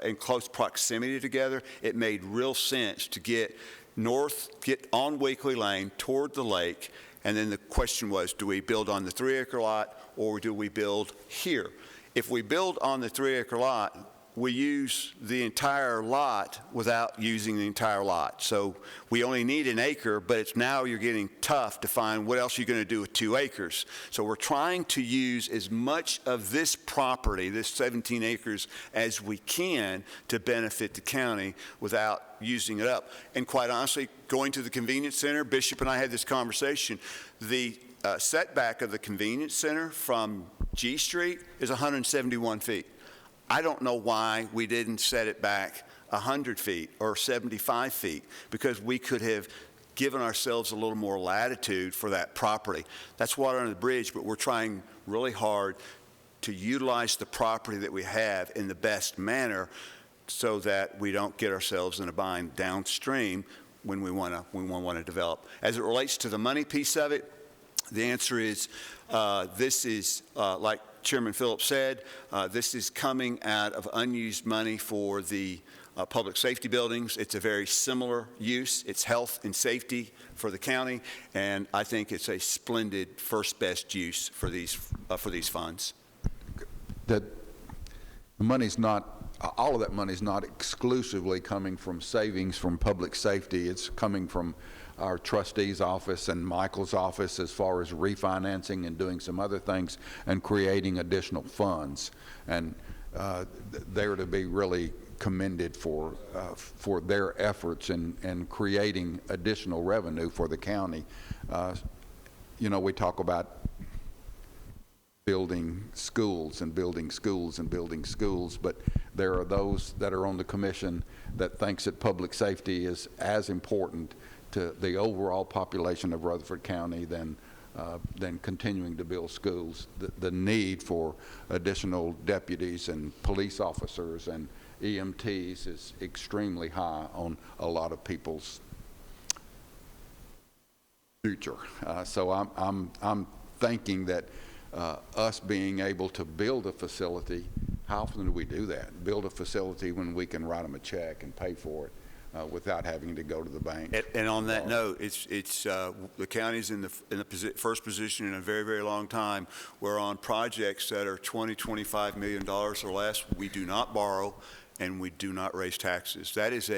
S9: in close proximity together, it made real sense to get on Weakley Lane toward the lake, and then the question was, do we build on the 3-acre lot or do we build here? If we build on the 3-acre lot, we use the entire lot without using the entire lot. So we only need an acre, but now you're getting tough to find what else you're going to do with 2 acres. So we're trying to use as much of this property, this 17 acres, as we can to benefit the county without using it up. And quite honestly, going to the convenience center, Bishop and I had this conversation, the setback of the convenience center from G Street is 171 feet. I don't know why we didn't set it back 100 feet or 75 feet, because we could have given ourselves a little more latitude for that property. That's water under the bridge, but we're trying really hard to utilize the property that we have in the best manner so that we don't get ourselves in a bind downstream when we want to develop. As it relates to the money piece of it, the answer is this is, like Chairman Phillips said, this is coming out of unused money for the public safety buildings. It's a very similar use. It's health and safety for the county, and I think it's a splendid first best use for these funds.
S7: That the money's not, all of that money is not exclusively coming from savings from public safety. It's coming from our trustee's office and Michael's office as far as refinancing and doing some other things and creating additional funds. And they're to be really commended for their efforts in creating additional revenue for the county. You know, we talk about building schools and building schools and building schools, but there are those that are on the commission that thinks that public safety is as important to the overall population of Rutherford County than continuing to build schools. The need for additional deputies and police officers and EMTs is extremely high on a lot of people's future. So I'm thinking that us being able to build a facility, how often do we do that? Build a facility when we can write them a check and pay for it without having to go to the bank.
S9: And on that note, it's the county's in the first position in a very, very long time. We're on projects that are $20, $25 million or less. We do not borrow, and we do not raise taxes. That's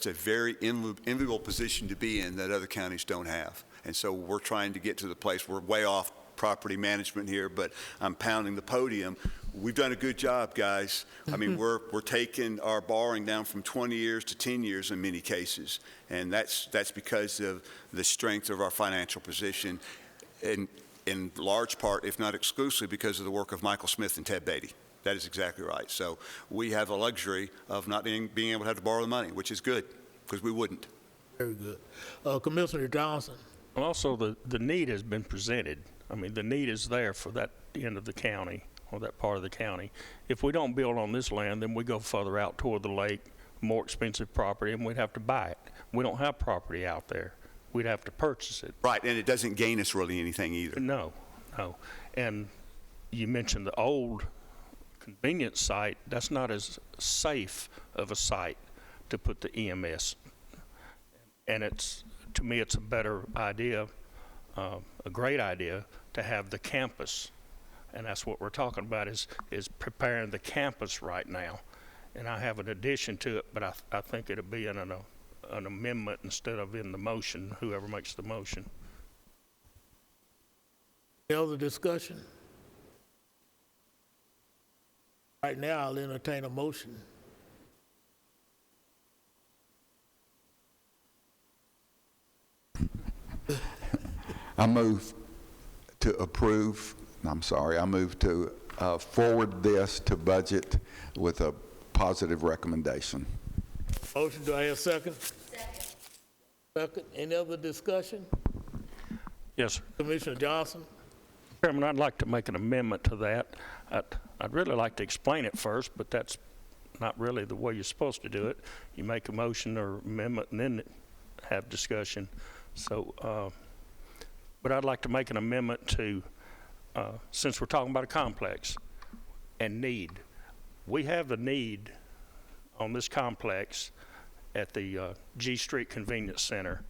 S9: a very enviable position to be in that other counties don't have. And so we're trying to get to the place, we're way off property management here, but I'm pounding the podium. We've done a good job, guys. I mean, we're taking our borrowing down from 20 years to 10 years in many cases, and that's because of the strength of our financial position, in large part, if not exclusively, because of the work of Michael Smith and Ted Beatty. That is exactly right. So we have a luxury of not being able to have to borrow the money, which is good, because we wouldn't.
S1: Very good. Commissioner Johnson.
S3: Also, the need has been presented. I mean, the need is there for that end of the county, or that part of the county. If we don't build on this land, then we go further out toward the lake, more expensive property, and we'd have to buy it. We don't have property out there. We'd have to purchase it.
S9: Right, and it doesn't gain us really anything either.
S3: No. And you mentioned the old convenience site. That's not as safe of a site to put the EMS. And to me, it's a better idea, a great idea, to have the campus. And that's what we're talking about is preparing the campus right now. And I have an addition to it, but I think it'll be in an amendment instead of in the motion, whoever makes the motion.
S1: Any other discussion? Right now, I'll entertain a motion.
S7: I move to forward this to budget with a positive recommendation.
S1: Motion, do I hear a second? Second. Any other discussion?
S3: Yes, sir.
S1: Commissioner Johnson?
S3: Chairman, I'd like to make an amendment to that. I'd really like to explain it first, but that's not really the way you're supposed to do it. You make a motion or amendment and then have discussion. So, but I'd like to make an amendment to, since we're talking about a complex and need, we have the need on this complex at the G Street Convenience Center.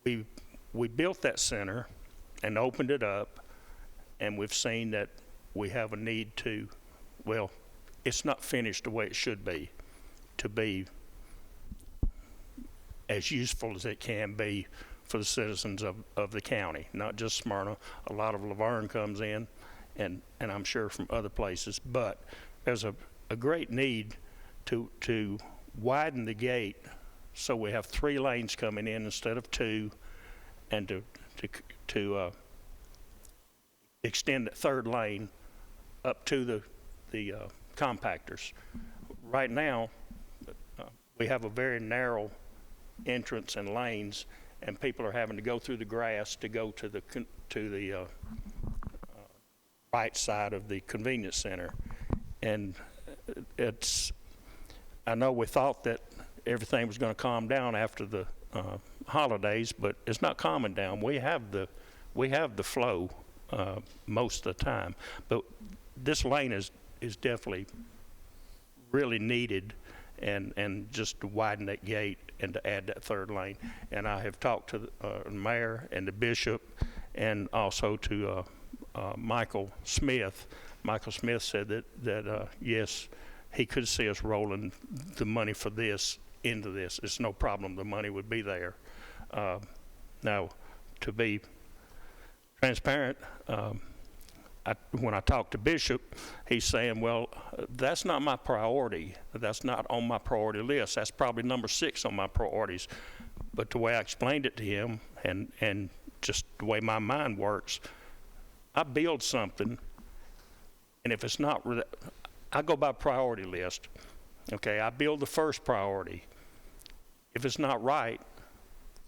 S3: We built that center and opened it up, and we've seen that we have a need to, well, it's not finished the way it should be, to be as useful as it can be for the citizens of the county, not just Smyrna. A lot of Laverne comes in, and I'm sure from other places, but there's a great need to widen the gate so we have 3 lanes coming in instead of 2, and to extend that 3rd lane up to the compactors. Right now, we have a very narrow entrance and lanes, and people are having to go through the grass to go to the right side of the convenience center. And I know we thought that everything was going to calm down after the holidays, but it's not calming down. We have the flow most of the time, but this lane is definitely really needed, and just to widen that gate and to add that third lane. And I have talked to the mayor and the bishop, and also to Michael Smith. Michael Smith said that yes, he could see us rolling the money for this into this. It's no problem. The money would be there. Now, to be transparent, when I talked to Bishop, he's saying, well, that's not my priority. That's not on my priority list. That's probably number 6 on my priorities. But the way I explained it to him, and just the way my mind works, I build something, and if it's not, I go by priority list. Okay, I build the first priority. If it's not right,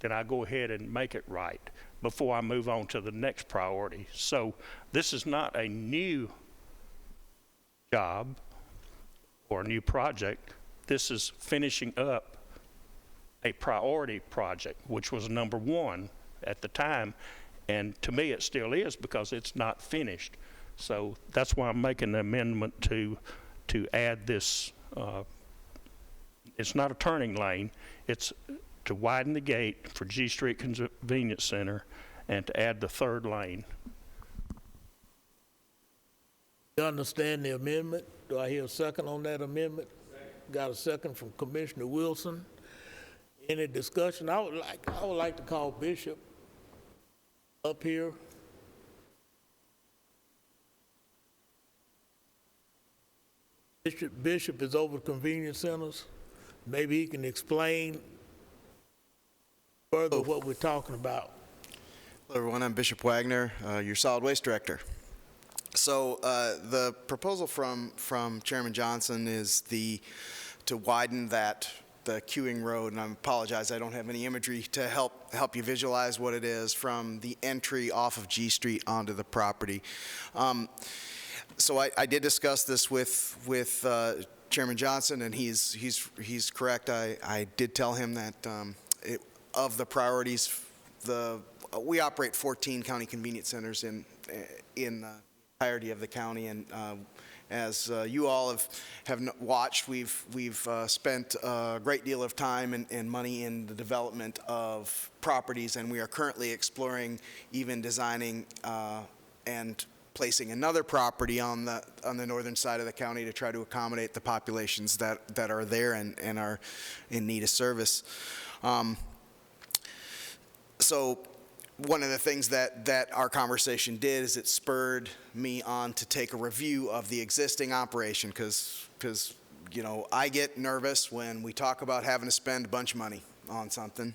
S3: then I go ahead and make it right before I move on to the next priority. So this is not a new job or a new project. This is finishing up a priority project, which was number 1 at the time. And to me, it still is, because it's not finished. So that's why I'm making the amendment to add this. It's not a turning lane. It's to widen the gate for G Street Convenience Center and to add the third lane.
S1: You understand the amendment? Do I hear a second on that amendment? Got a second from Commissioner Wilson. Any discussion? I would like to call Bishop up here. Bishop is over convenience centers. Maybe he can explain further what we're talking about.
S11: Hello, everyone. I'm Bishop Wagener, your solid waste director. So the proposal from Chairman Johnson is to widen the queuing road, and I apologize, I don't have any imagery to help you visualize what it is from the entry off of G Street onto the property. So I did discuss this with Chairman Johnson, and he's correct. I did tell him that of the priorities, we operate 14 county convenience centers in the entirety of the county, and as you all have watched, we've spent a great deal of time and money in the development of properties, and we are currently exploring even designing and placing another property on the northern side of the county to try to accommodate the populations that are there and are in need of service. So one of the things that our conversation did is it spurred me on to take a review of the existing operation, because you know, I get nervous when we talk about having to spend a bunch of money on something,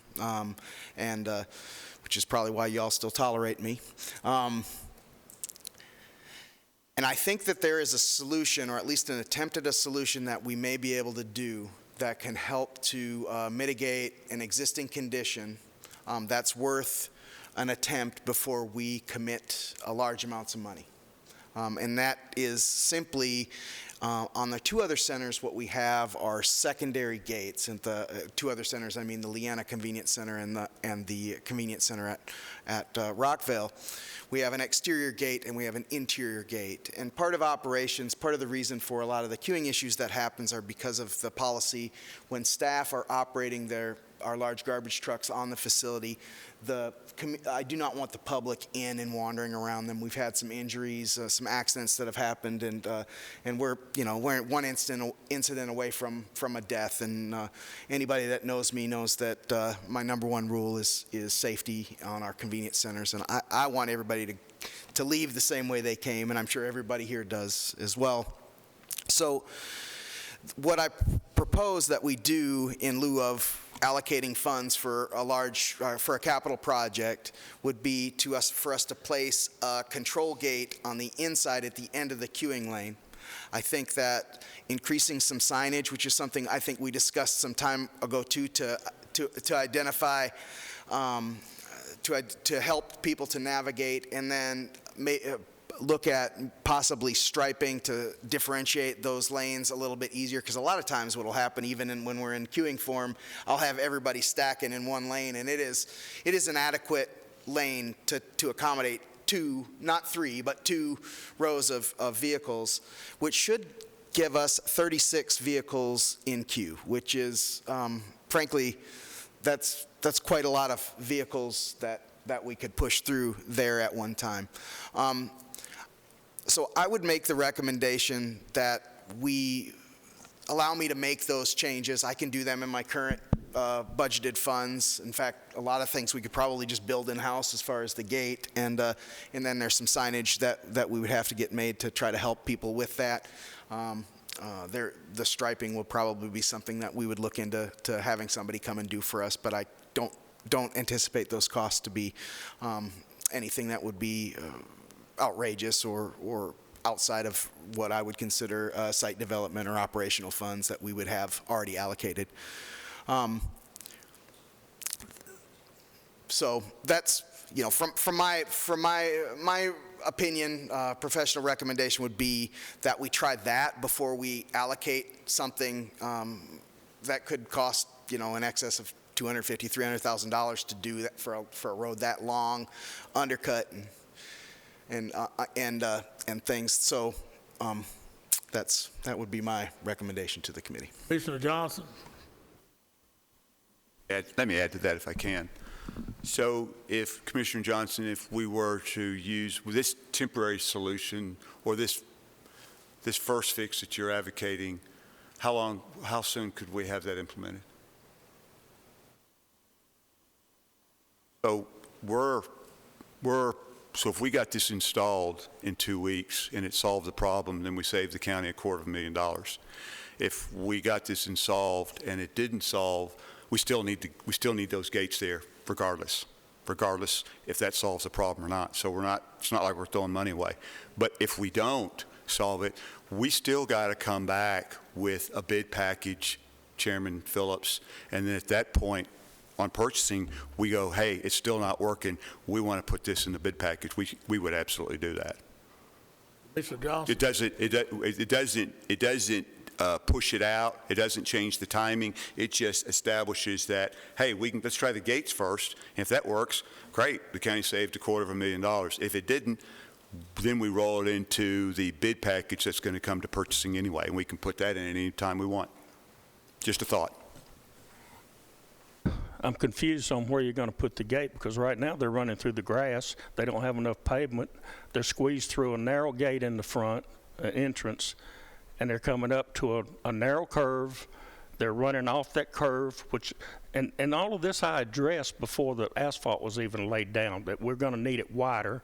S11: which is probably why y'all still tolerate me. And I think that there is a solution, or at least an attempt at a solution, that we may be able to do that can help to mitigate an existing condition that's worth an attempt before we commit large amounts of money. And that is simply, on the 2 other centers, what we have are secondary gates. And the 2 other centers, I mean the Leanna Convenience Center and the Convenience Center at Rockville. We have an exterior gate and we have an interior gate. And part of operations, part of the reason for a lot of the queuing issues that happens are because of the policy. When staff are operating our large garbage trucks on the facility, I do not want the public in and wandering around them. We've had some injuries, some accidents that have happened, and we're one incident away from a death. And anybody that knows me knows that my number 1 rule is safety on our convenience centers, and I want everybody to leave the same way they came, and I'm sure everybody here does as well. So what I propose that we do in lieu of allocating funds for a capital project would be for us to place a control gate on the inside at the end of the queuing lane. I think that increasing some signage, which is something I think we discussed some time ago too, to identify, to help people to navigate, and then look at possibly striping to differentiate those lanes a little bit easier, because a lot of times what will happen, even when we're in queuing form, I'll have everybody stacking in one lane, and it is an adequate lane to accommodate two, not three, but two rows of vehicles, which should give us 36 vehicles in queue, which is, frankly, that's quite a lot of vehicles that we could push through there at one time. So I would make the recommendation that we allow me to make those changes. I can do them in my current budgeted funds. In fact, a lot of things we could probably just build in-house as far as the gate, and then there's some signage that we would have to get made to try to help people with that. The striping will probably be something that we would look into having somebody come and do for us, but I don't anticipate those costs to be anything that would be outrageous or outside of what I would consider site development or operational funds that we would have already allocated. So that's, you know, from my opinion, professional recommendation would be that we try that before we allocate something that could cost, you know, in excess of $250,000, $300,000 to do that for a road that long, undercut and things. So that would be my recommendation to the committee.
S1: Commissioner Johnson?
S9: Let me add to that if I can. So if, Commissioner Johnson, if we were to use this temporary solution or this first fix that you're advocating, how soon could we have that implemented? So so if we got this installed in 2 weeks and it solved the problem, then we saved the county $250,000. If we got this solved and it didn't solve, we still need those gates there regardless if that solves the problem or not. So it's not like we're throwing money away. But if we don't solve it, we still got to come back with a bid package, Chairman Phillips, and then at that point on purchasing, we go, hey, it's still not working. We want to put this in the bid package. We would absolutely do that.
S1: Mr. Johnson?
S9: It doesn't push it out. It doesn't change the timing. It just establishes that, hey, let's try the gates first. And if that works, great. The county saved $250,000. If it didn't, then we roll it into the bid package that's going to come to purchasing anyway, and we can put that in at any time we want. Just a thought.
S3: I'm confused on where you're going to put the gate, because right now they're running through the grass. They don't have enough pavement. They're squeezed through a narrow gate in the front, entrance, and they're coming up to a narrow curve. They're running off that curve, and all of this I addressed before the asphalt was even laid down, that we're going to need it wider.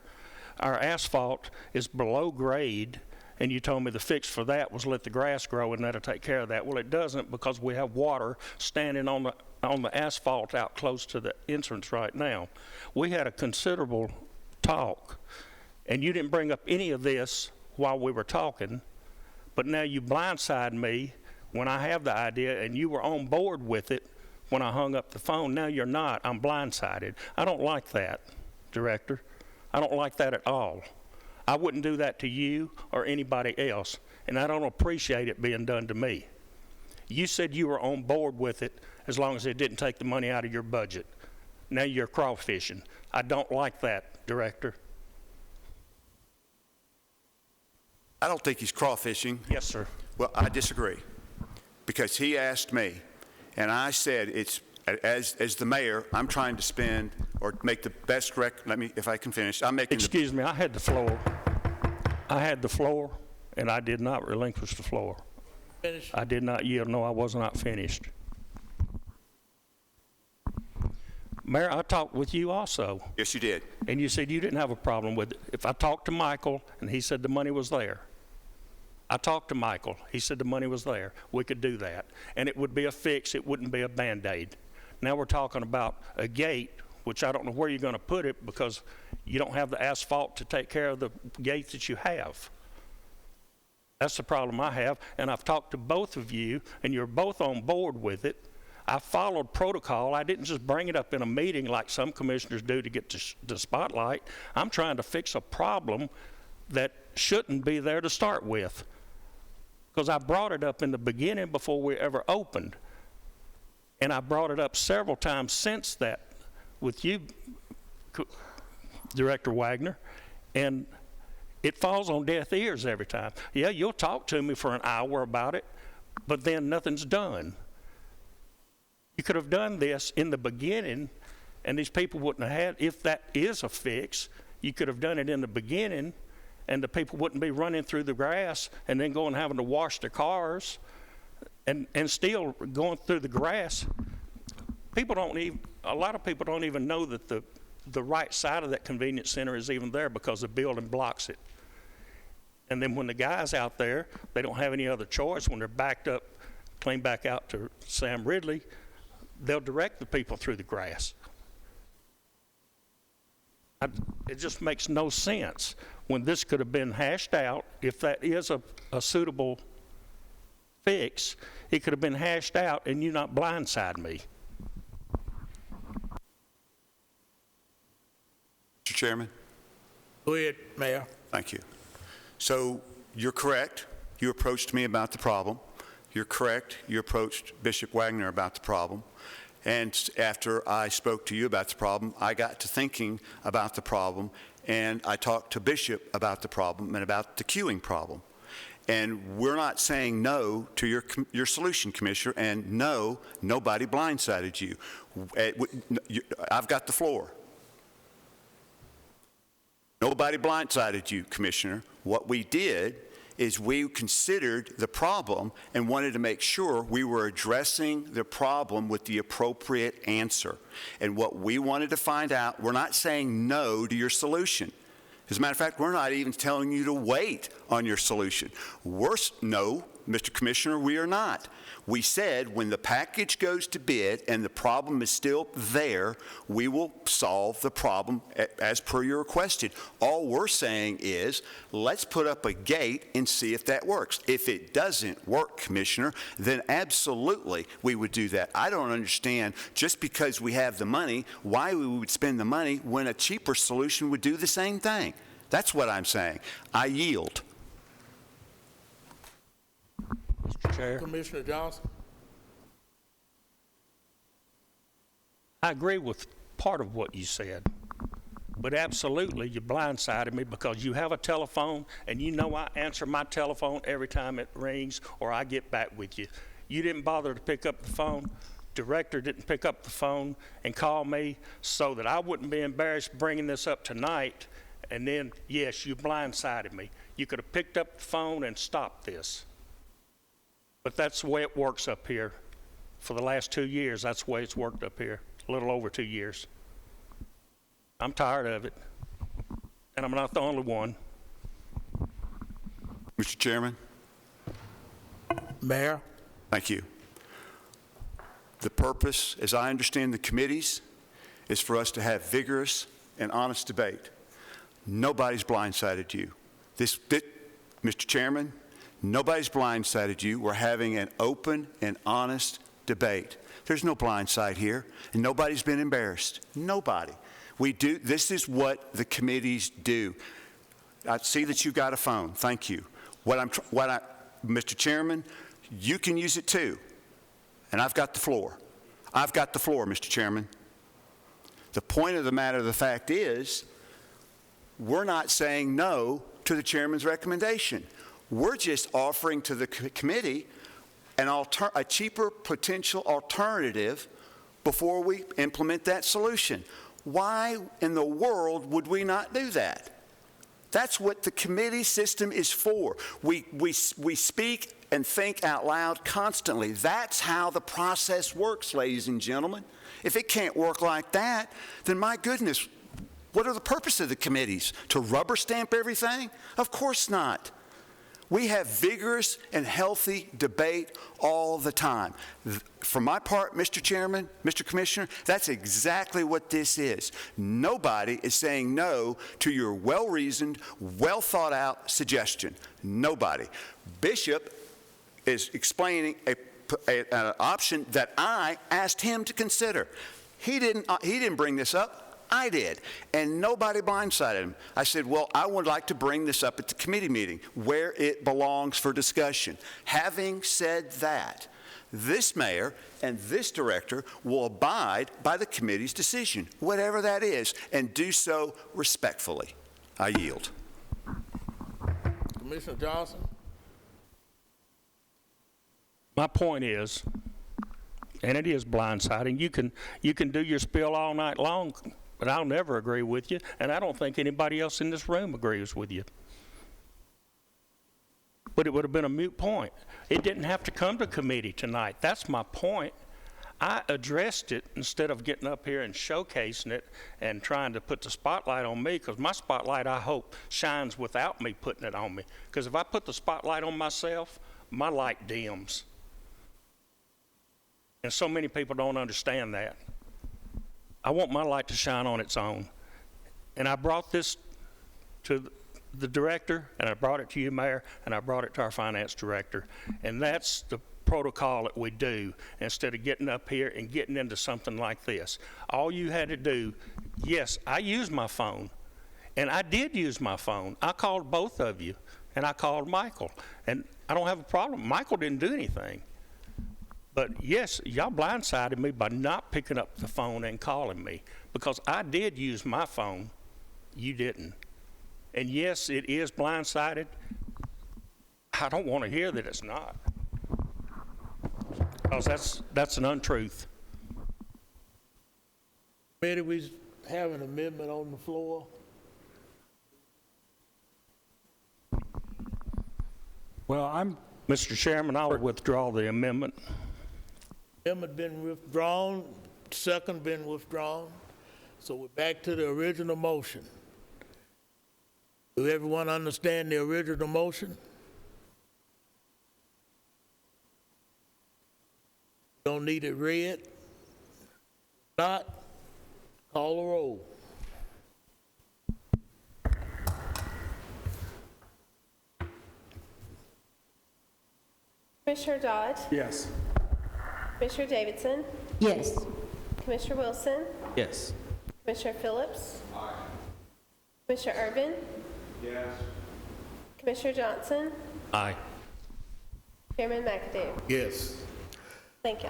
S3: Our asphalt is below grade, and you told me the fix for that was let the grass grow and that'll take care of that. Well, it doesn't, because we have water standing on the asphalt out close to the entrance right now. We had a considerable talk, and you didn't bring up any of this while we were talking, but now you blindside me when I have the idea, and you were on board with it when I hung up the phone. Now you're not. I'm blindsided. I don't like that, Director. I don't like that at all. I wouldn't do that to you or anybody else, and I don't appreciate it being done to me. You said you were on board with it as long as it didn't take the money out of your budget. Now you're crawfishing. I don't like that, Director.
S9: I don't think he's crawfishing.
S3: Yes, sir.
S9: Well, I disagree, because he asked me, and I said, as the mayor, I'm trying to spend or make the best if I can finish.
S3: Excuse me, I had the floor. I had the floor, and I did not relinquish the floor.
S1: Finish.
S3: I did not yield. No, I was not finished. Mayor, I talked with you also.
S9: Yes, you did.
S3: And you said you didn't have a problem with it. If I talked to Michael and he said the money was there, I talked to Michael. He said the money was there. We could do that. And it would be a fix. It wouldn't be a Band-Aid. Now we're talking about a gate, which I don't know where you're going to put it, because you don't have the asphalt to take care of the gate that you have. That's the problem I have. And I've talked to both of you, and you're both on board with it. I followed protocol. I didn't just bring it up in a meeting like some commissioners do to get the spotlight. I'm trying to fix a problem that shouldn't be there to start with. Because I brought it up in the beginning before we ever opened. And I brought it up several times since that with you, Director Wagener, and it falls on deaf ears every time. Yeah, you'll talk to me for an hour about it, but then nothing's done. You could have done this in the beginning, and these people wouldn't have had, if that is a fix, you could have done it in the beginning, and the people wouldn't be running through the grass and then going having to wash their cars and still going through the grass. A lot of people don't even know that the right side of that convenience center is even there because the building blocks it. And then when the guy's out there, they don't have any other choice. When they're backed up, clean back out to Sam Ridley, they'll direct the people through the grass. It just makes no sense when this could have been hashed out. If that is a suitable fix, it could have been hashed out and you not blindside me.
S9: Mr. Chairman?
S1: Go ahead, Mayor.
S9: Thank you. So you're correct. You approached me about the problem. You're correct. You approached Bishop Wagener about the problem. And after I spoke to you about the problem, I got to thinking about the problem, and I talked to Bishop about the problem and about the queuing problem. And we're not saying no to your solution, Commissioner, and no, nobody blindsided you. I've got the floor. Nobody blindsided you, Commissioner. What we did is we considered the problem and wanted to make sure we were addressing the problem with the appropriate answer. And what we wanted to find out, we're not saying no to your solution. As a matter of fact, we're not even telling you to wait on your solution. No, Mr. Commissioner, we are not. We said when the package goes to bid and the problem is still there, we will solve the problem as per your requested. All we're saying is let's put up a gate and see if that works. If it doesn't work, Commissioner, then absolutely we would do that. I don't understand just because we have the money why we would spend the money when a cheaper solution would do the same thing. That's what I'm saying. I yield.
S3: Mr. Chair.
S1: Commissioner Johnson?
S3: I agree with part of what you said, but absolutely you blindsided me because you have a telephone and you know I answer my telephone every time it rings or I get back with you. You didn't bother to pick up the phone. Director didn't pick up the phone and call me so that I wouldn't be embarrassed bringing this up tonight. And then, yes, you blindsided me. You could have picked up the phone and stopped this. But that's the way it works up here. For the last 2 years, that's the way it's worked up here. A little over 2 years. I'm tired of it. And I'm not the only one.
S9: Mr. Chairman?
S1: Mayor?
S9: Thank you. The purpose, as I understand the committees, is for us to have vigorous and honest debate. Nobody's blindsided you. Mr. Chairman, nobody's blindsided you. We're having an open and honest debate. There's no blindside here, and nobody's been embarrassed. Nobody. This is what the committees do. I see that you've got a phone. Thank you. Mr. Chairman, you can use it too, and I've got the floor. I've got the floor, Mr. Chairman. The point of the matter, the fact is, we're not saying no to the chairman's recommendation. We're just offering to the committee a cheaper potential alternative before we implement that solution. Why in the world would we not do that? That's what the committee system is for. We speak and think out loud constantly. That's how the process works, ladies and gentlemen. If it can't work like that, then my goodness, what are the purpose of the committees? To rubber stamp everything? Of course not. We have vigorous and healthy debate all the time. For my part, Mr. Chairman, Mr. Commissioner, that's exactly what this is. Nobody is saying no to your well-reasoned, well-thought-out suggestion. Nobody. Bishop is explaining an option that I asked him to consider. He didn't bring this up. I did. And nobody blindsided him. I said, well, I would like to bring this up at the committee meeting where it belongs for discussion. Having said that, this mayor and this director will abide by the committee's decision, whatever that is, and do so respectfully. I yield.
S1: Commissioner Johnson?
S3: My point is, and it is blindsiding, you can do your spiel all night long, but I'll never agree with you, and I don't think anybody else in this room agrees with you. But it would have been a moot point. It didn't have to come to committee tonight. That's my point. I addressed it instead of getting up here and showcasing it and trying to put the spotlight on me, because my spotlight, I hope, shines without me putting it on me. Because if I put the spotlight on myself, my light dims. And so many people don't understand that. I want my light to shine on its own. And I brought this to the director, and I brought it to you, Mayor, and I brought it to our finance director. And that's the protocol that we do instead of getting up here and getting into something like this. All you had to do, yes, I used my phone, and I did use my phone. I called both of you, and I called Michael, and I don't have a problem. Michael didn't do anything. But yes, y'all blindsided me by not picking up the phone and calling me, because I did use my phone. You didn't. And yes, it is blindsided. I don't want to hear that it's not, because that's an untruth.
S1: Committee, we have an amendment on the floor.
S5: Well,
S3: Mr. Chairman, I will withdraw the amendment.
S1: Amendment been withdrawn, second been withdrawn. So we're back to the original motion. Do everyone understand the original motion? Don't need it read? Not? Call the roll.
S2: Commissioner Dodd?
S8: Yes.
S2: Commissioner Davidson?
S12: Yes.
S2: Commissioner Wilson?
S6: Yes.
S2: Commissioner Phillips? Aye. Commissioner Urban?
S9: Yes.
S2: Commissioner Johnson?
S3: Aye.
S2: Chairman McAdoo?
S1: Yes.
S2: Thank you.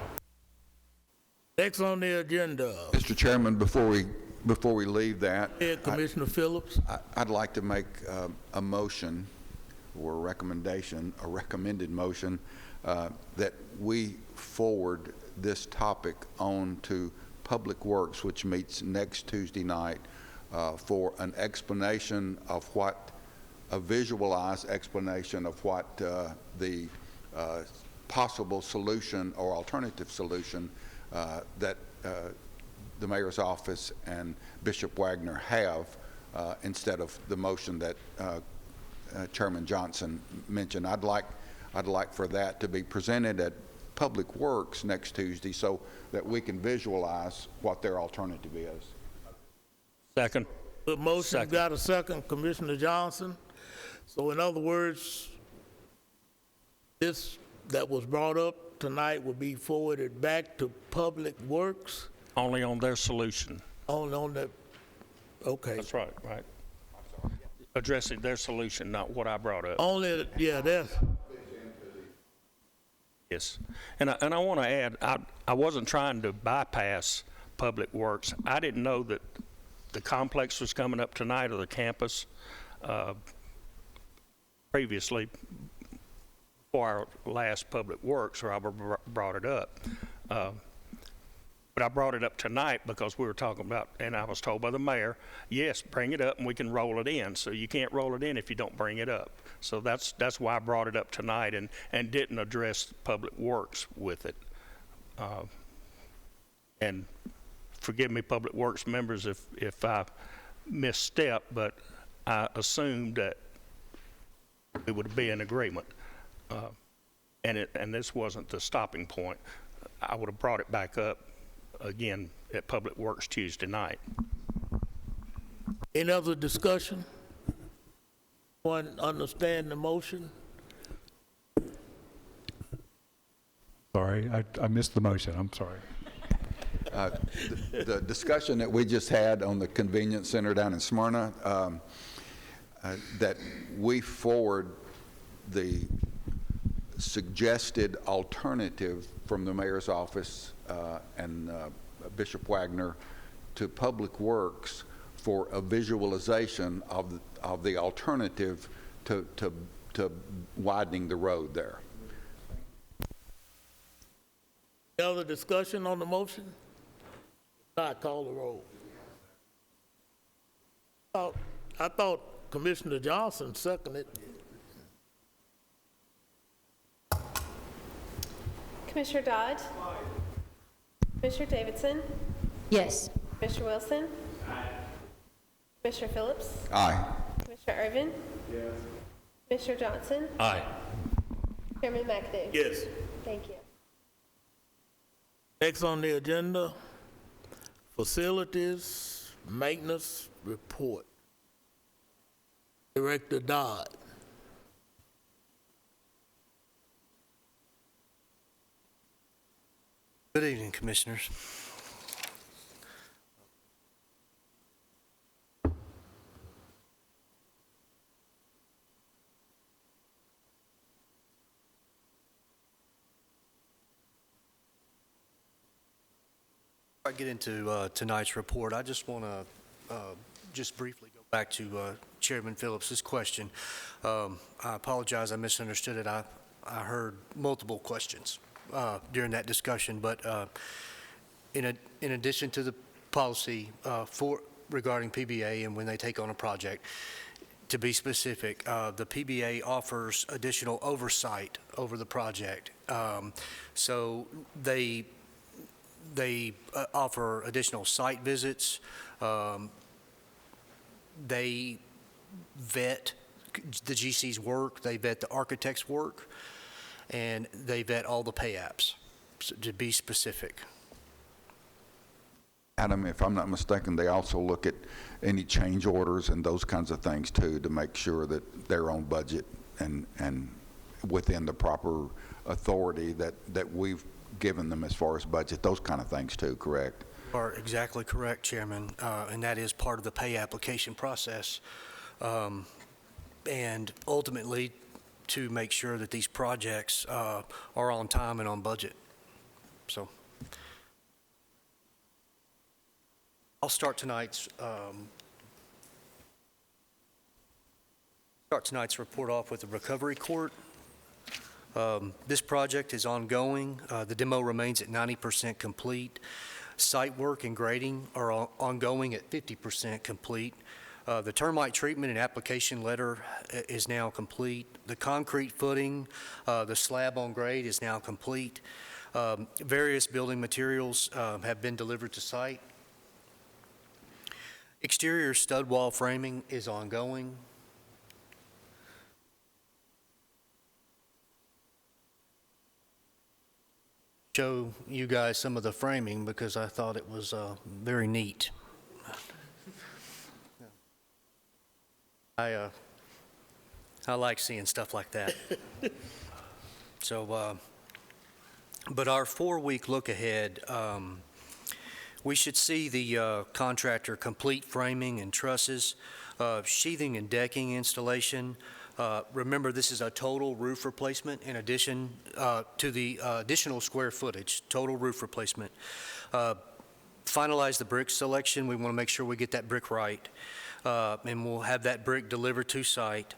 S1: Next on the agenda.
S7: Mr. Chairman, before we leave that,
S1: Commissioner Phillips.
S7: I'd like to make a motion or a recommendation, a recommended motion, that we forward this topic on to Public Works, which meets next Tuesday night, for an explanation of what, a visualized explanation of what the possible solution or alternative solution that the mayor's office and Bishop Wagener have, instead of the motion that Chairman Johnson mentioned. I'd like for that to be presented at Public Works next Tuesday so that we can visualize what their alternative is.
S3: Second.
S1: The motion
S3: Second.
S1: got a second, Commissioner Johnson. So in other words, this that was brought up tonight will be forwarded back to Public Works?
S3: Only on their solution.
S1: Only on that, okay.
S3: That's right. Addressing their solution, not what I brought up.
S1: Only, yeah, that's,
S3: Yes. And I want to add, I wasn't trying to bypass Public Works. I didn't know that the complex was coming up tonight, or the campus, previously, for our last Public Works, or I brought it up. But I brought it up tonight because we were talking about, and I was told by the mayor, yes, bring it up and we can roll it in. So you can't roll it in if you don't bring it up. So that's why I brought it up tonight and didn't address Public Works with it. And forgive me, Public Works members, if I misstep, but I assumed that we would be in agreement. And this wasn't the stopping point. I would have brought it back up again at Public Works Tuesday night.
S1: any other discussion? One understand the motion?
S5: Sorry, I missed the motion. I'm sorry.
S7: The discussion that we just had on the convenience center down in Smyrna, that we forward the suggested alternative from the mayor's office and Bishop Wagener to Public Works for a visualization of the alternative to widening the road there.
S1: Any other discussion on the motion? Not call the roll. I thought Commissioner Johnson seconded.
S2: Commissioner Dodd? Commissioner Davidson?
S12: Yes.
S2: Commissioner Wilson? Commissioner Phillips?
S7: Aye.
S2: Commissioner Irvin? Yes. Commissioner Johnson?
S3: Aye.
S2: Chairman McAdoo?
S1: Yes.
S2: Thank you.
S1: Next on the agenda, Facilities Maintenance Report. Director Dodd.
S6: Good evening, Commissioners. Before I get into tonight's report, I just want to just briefly go back to Chairman Phillips's question. I apologize, I misunderstood it. I heard multiple questions during that discussion, but in addition to the policy regarding PBA and when they take on a project, to be specific, the PBA offers additional oversight over the project. So they offer additional site visits. They vet the GC's work, they vet the architect's work, and they vet all the pay apps, to be specific.
S7: Adam, if I'm not mistaken, they also look at any change orders and those kinds of things too, to make sure that they're on budget and within the proper authority that we've given them as far as budget, those kind of things too, correct?
S6: You are exactly correct, Chairman, and that is part of the pay application process. And ultimately, to make sure that these projects are on time and on budget. So I'll start tonight's report off with the recovery court. This project is ongoing. The demo remains at 90% complete. Site work and grading are ongoing at 50% complete. The termite treatment and application letter is now complete. The concrete footing, the slab on grade is now complete. Various building materials have been delivered to site. Exterior stud wall framing is ongoing. Show you guys some of the framing because I thought it was very neat. I like seeing stuff like that. So, but our 4-week look ahead, we should see the contractor complete framing and trusses, sheathing and decking installation. Remember, this is a total roof replacement in addition to the additional square footage, total roof replacement. Finalize the brick selection. We want to make sure we get that brick right. And we'll have that brick delivered to site.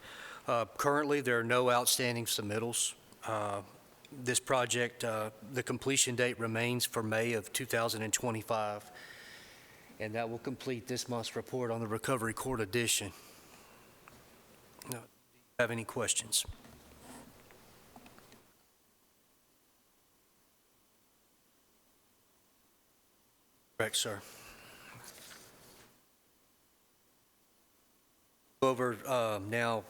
S6: Currently, there are no outstanding submittals. This project, the completion date remains for May of 2025, and that will complete this month's report on the recovery court addition. Do you have any questions? Correct, sir. Over now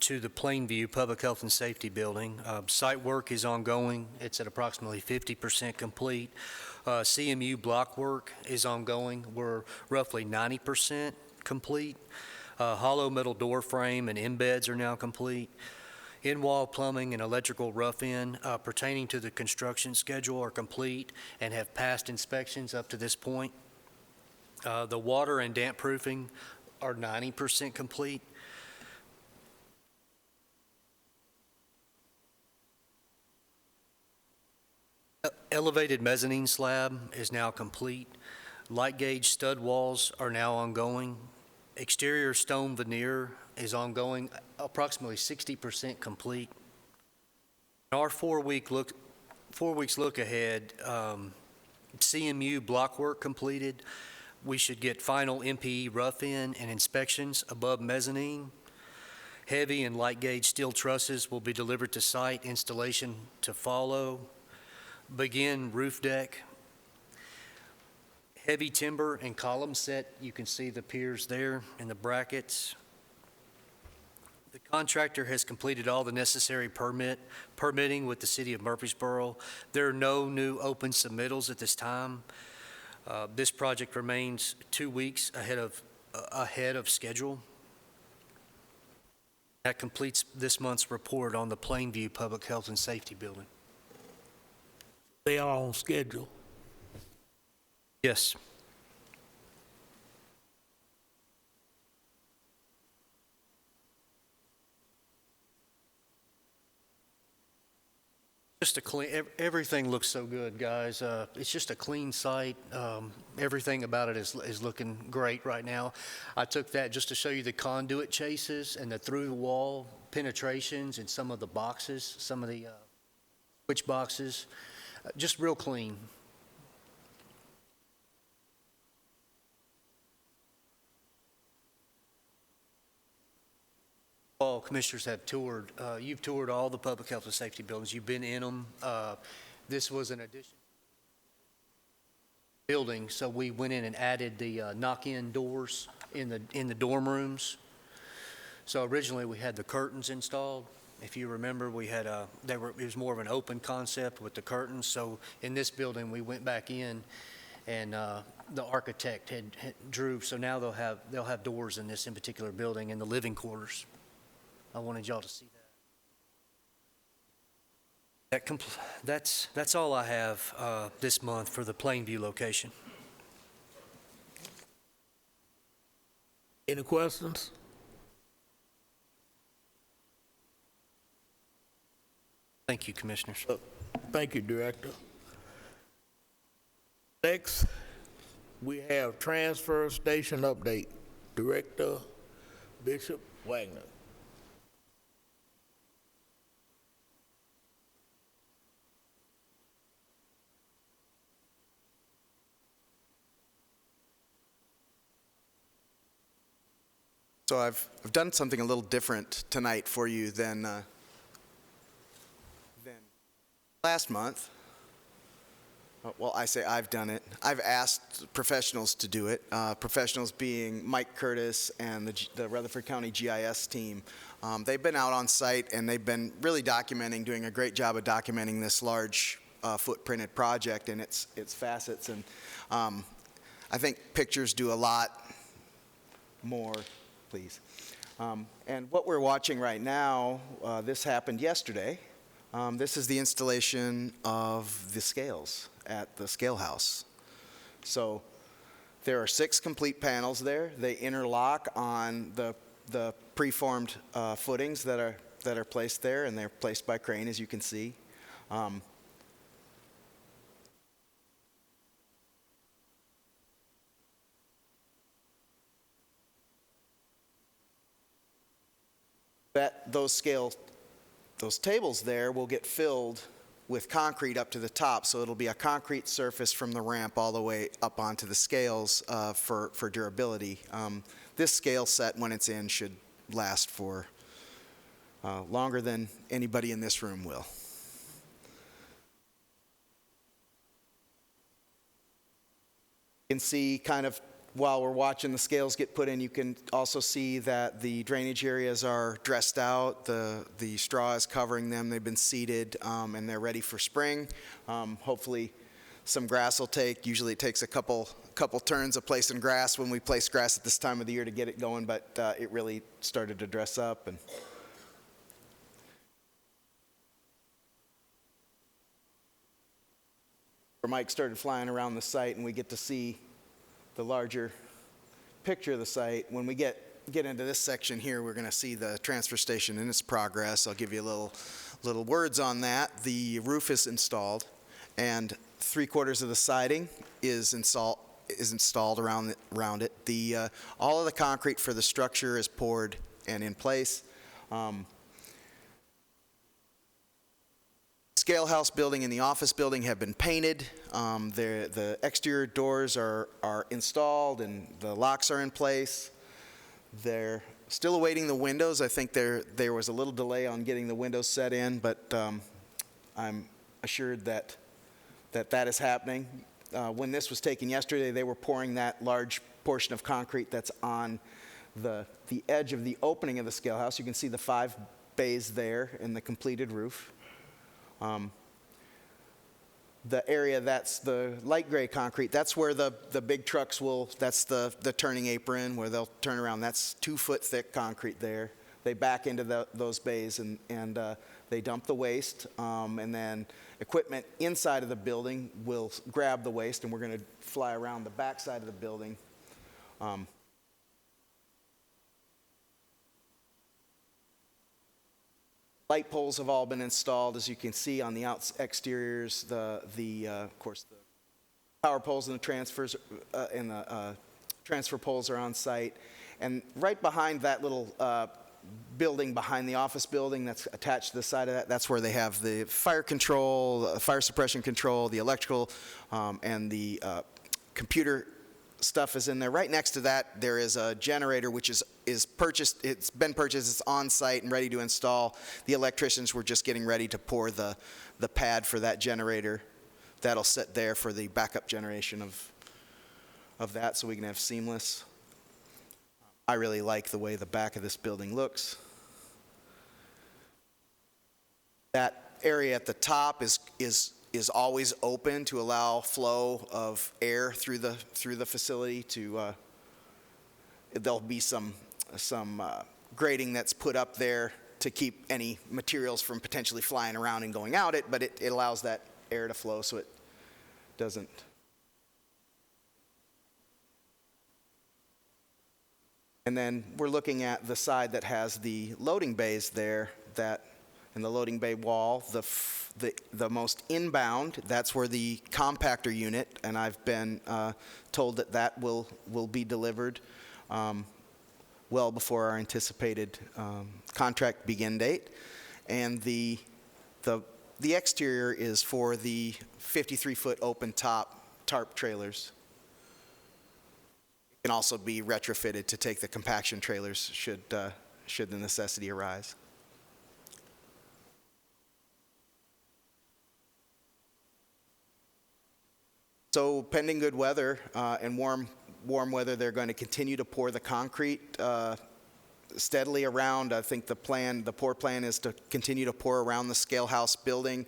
S6: to the Plainview Public Health and Safety Building. Site work is ongoing. It's at approximately 50% complete. CMU block work is ongoing. We're roughly 90% complete. Hollow metal door frame and embeds are now complete. In-wall plumbing and electrical rough-in pertaining to the construction schedule are complete and have passed inspections up to this point. The water and damp proofing are 90% complete. Elevated mezzanine slab is now complete. Light gauge stud walls are now ongoing. Exterior stone veneer is ongoing, approximately 60% complete. Our 4 weeks look ahead, CMU block work completed. We should get final MPE rough-in and inspections above mezzanine. Heavy and light gauge steel trusses will be delivered to site, installation to follow. Begin roof deck. Heavy timber and column set, you can see the piers there and the brackets. The contractor has completed all the necessary permitting with the city of Murfreesboro. There are no new open submittals at this time. This project remains 2 weeks ahead of schedule. That completes this month's report on the Plainview Public Health and Safety Building.
S1: They are on schedule.
S6: Yes. Just a clean, everything looks so good, guys. It's just a clean site. Everything about it is looking great right now. I took that just to show you the conduit chases and the through the wall penetrations in some of the boxes, some of the switch boxes. Just real clean. All commissioners have toured. You've toured all the public health and safety buildings. You've been in them. This was an addition building, so we went in and added the knock-in doors in the dorm rooms. So originally we had the curtains installed. If you remember, we had it was more of an open concept with the curtains. So in this building, we went back in, and the architect had drew. So now they'll have doors in this in particular building in the living quarters. I wanted y'all to see that. That's all I have this month for the Plainview location.
S1: Any questions?
S6: Thank you, Commissioners.
S1: Thank you, Director. Next, we have transfer station update. Director Bishop Wagener.
S11: So I've done something a little different tonight for you than last month. Well, I say I've done it. I've asked professionals to do it, professionals being Mike Curtis and the Rutherford County GIS team. They've been out on site, and they've been really doing a great job of documenting this large footprinted project and its facets. And I think pictures do a lot more, please. And what we're watching right now, this happened yesterday. This is the installation of the scales at the scale house. So there are 6 complete panels there. They interlock on the preformed footings that are placed there, and they're placed by crane, as you can see. Those tables there will get filled with concrete up to the top, so it'll be a concrete surface from the ramp all the way up onto the scales for durability. This scale set, when it's in, should last for longer than anybody in this room will. You can see kind of while we're watching the scales get put in, you can also see that the drainage areas are dressed out. The straw is covering them. They've been seeded, and they're ready for spring. Hopefully some grass will take. Usually it takes a couple turns of placing grass when we place grass at this time of the year to get it going, but it really started to dress up. And where Mike started flying around the site and we get to see the larger picture of the site. When we get into this section here, we're going to see the transfer station in its progress. I'll give you a little words on that. The roof is installed, and 3/4 of the siding is installed around it. All of the concrete for the structure is poured and in place. Scale house building and the office building have been painted. The exterior doors are installed and the locks are in place. They're still awaiting the windows. I think there was a little delay on getting the windows set in, but I'm assured that is happening. When this was taken yesterday, they were pouring that large portion of concrete that's on the edge of the opening of the scale house. You can see the 5 bays there in the completed roof. The area that's the light gray concrete, that's where the big trucks that's the turning apron where they'll turn around. That's 2-foot thick concrete there. They back into those bays and they dump the waste, and then equipment inside of the building will grab the waste, and we're going to fly around the back side of the building. Light poles have all been installed, as you can see on the exteriors. Of course, the power poles and the transfers and the transfer poles are on site. And right behind that little building, behind the office building that's attached to the side of that, that's where they have the fire control, fire suppression control, the electrical, and the computer stuff is in there. Right next to that, there is a generator which is purchased. It's been purchased. It's on site and ready to install. The electricians were just getting ready to pour the pad for that generator. That'll sit there for the backup generation of that, so we can have seamless. I really like the way the back of this building looks. That area at the top is always open to allow flow of air through the facility. There'll be some grating that's put up there to keep any materials from potentially flying around and going out but it allows that air to flow so it doesn't. And then we're looking at the side that has the loading bays there, in the loading bay wall, the most inbound, that's where the compactor unit, and I've been told that will be delivered well before our anticipated contract begin date. And the exterior is for the 53-foot open top tarp trailers. It can also be retrofitted to take the compaction trailers should the necessity arise. So pending good weather and warm weather, they're going to continue to pour the concrete steadily around. I think the pour plan is to continue to pour around the scale house building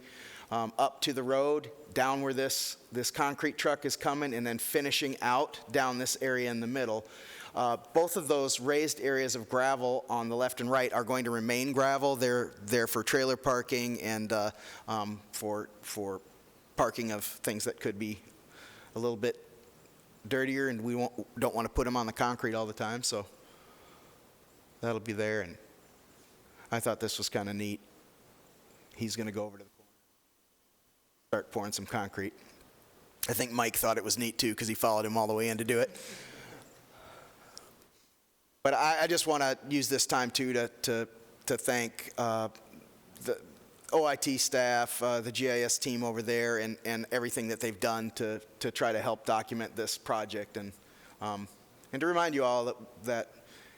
S11: up to the road, down where this concrete truck is coming, and then finishing out down this area in the middle. Both of those raised areas of gravel on the left and right are going to remain gravel. They're there for trailer parking and for parking of things that could be a little bit dirtier, and we don't want to put them on the concrete all the time, so that'll be there. And I thought this was kind of neat. He's going to go over to the corner, start pouring some concrete. I think Mike thought it was neat too because he followed him all the way in to do it. But I just want to use this time too to thank the OIT staff, the GIS team over there, and everything that they've done to try to help document this project, and to remind you all that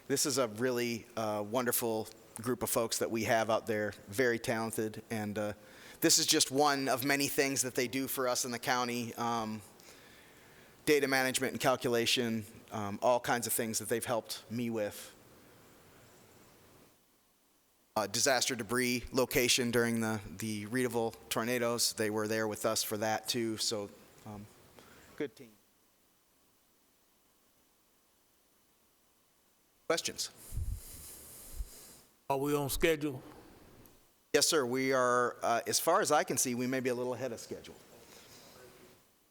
S11: this is a really wonderful group of folks that we have out there, very talented, and this is just one of many things that they do for us in the county. Data management and calculation, all kinds of things that they've helped me with. Disaster debris location during the Reedville tornadoes. They were there with us for that too, so good team. Questions?
S1: Are we on schedule?
S11: Yes, sir. We are, as far as I can see, we may be a little ahead of schedule.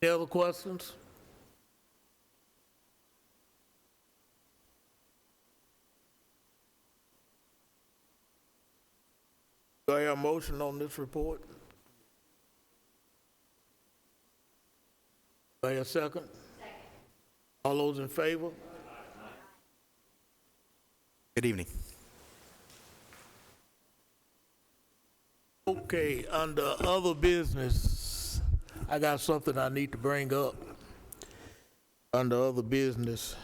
S1: Any other questions? Do I hear a motion on this report? Do I hear a second? All those in favor?
S11: Good evening.
S1: Okay, under other business, I got something I need to bring up. Under other business,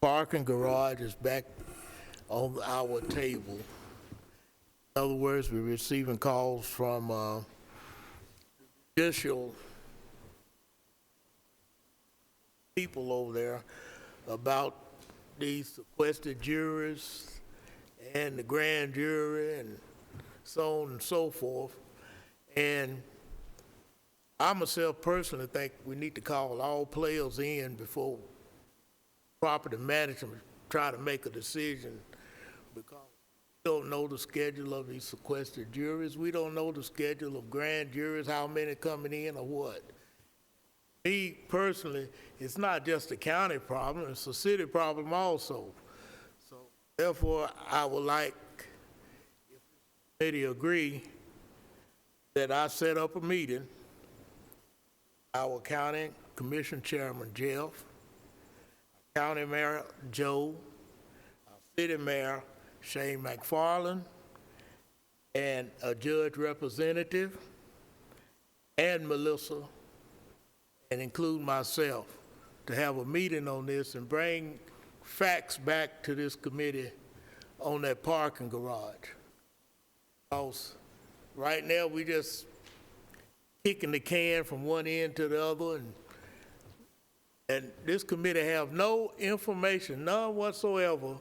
S1: parking garage is back on our table. In other words, we're receiving calls from judicial people over there about these sequestered juries and the grand jury and so on and so forth. And I myself personally think we need to call all players in before property management try to make a decision, because we don't know the schedule of these sequestered juries. We don't know the schedule of grand juries, how many coming in or what. Me personally, it's not just a county problem, it's a city problem also. So therefore, I would like, if the committee agree, that I set up a meeting, our county commission chairman, Jeff, county mayor, Joe, our city mayor, Shane McFarland, and a judge representative, and Melissa, and include myself, to have a meeting on this and bring facts back to this committee on that parking garage. Because right now, we just kicking the can from one end to the other, and this committee have no information, none whatsoever,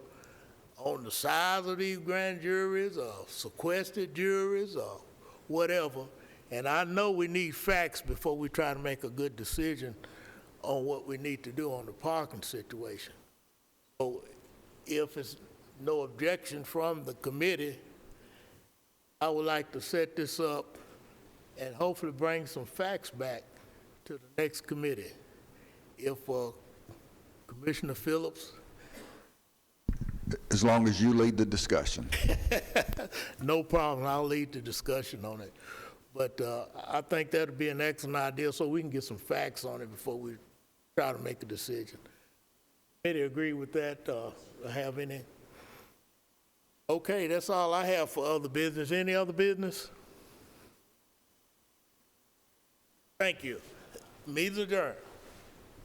S1: on the size of these grand juries or sequestered juries or whatever. And I know we need facts before we try to make a good decision on what we need to do on the parking situation. So if it's no objection from the committee, I would like to set this up and hopefully bring some facts back to the next committee. If Commissioner Phillips.
S7: As long as you lead the discussion.
S1: No problem, I'll lead the discussion on it. But I think that'd be an excellent idea, so we can get some facts on it before we try to make a decision. Committee agree with that? Have any? Okay, that's all I have for other business. Any other business? Thank you. Meeting's adjourned.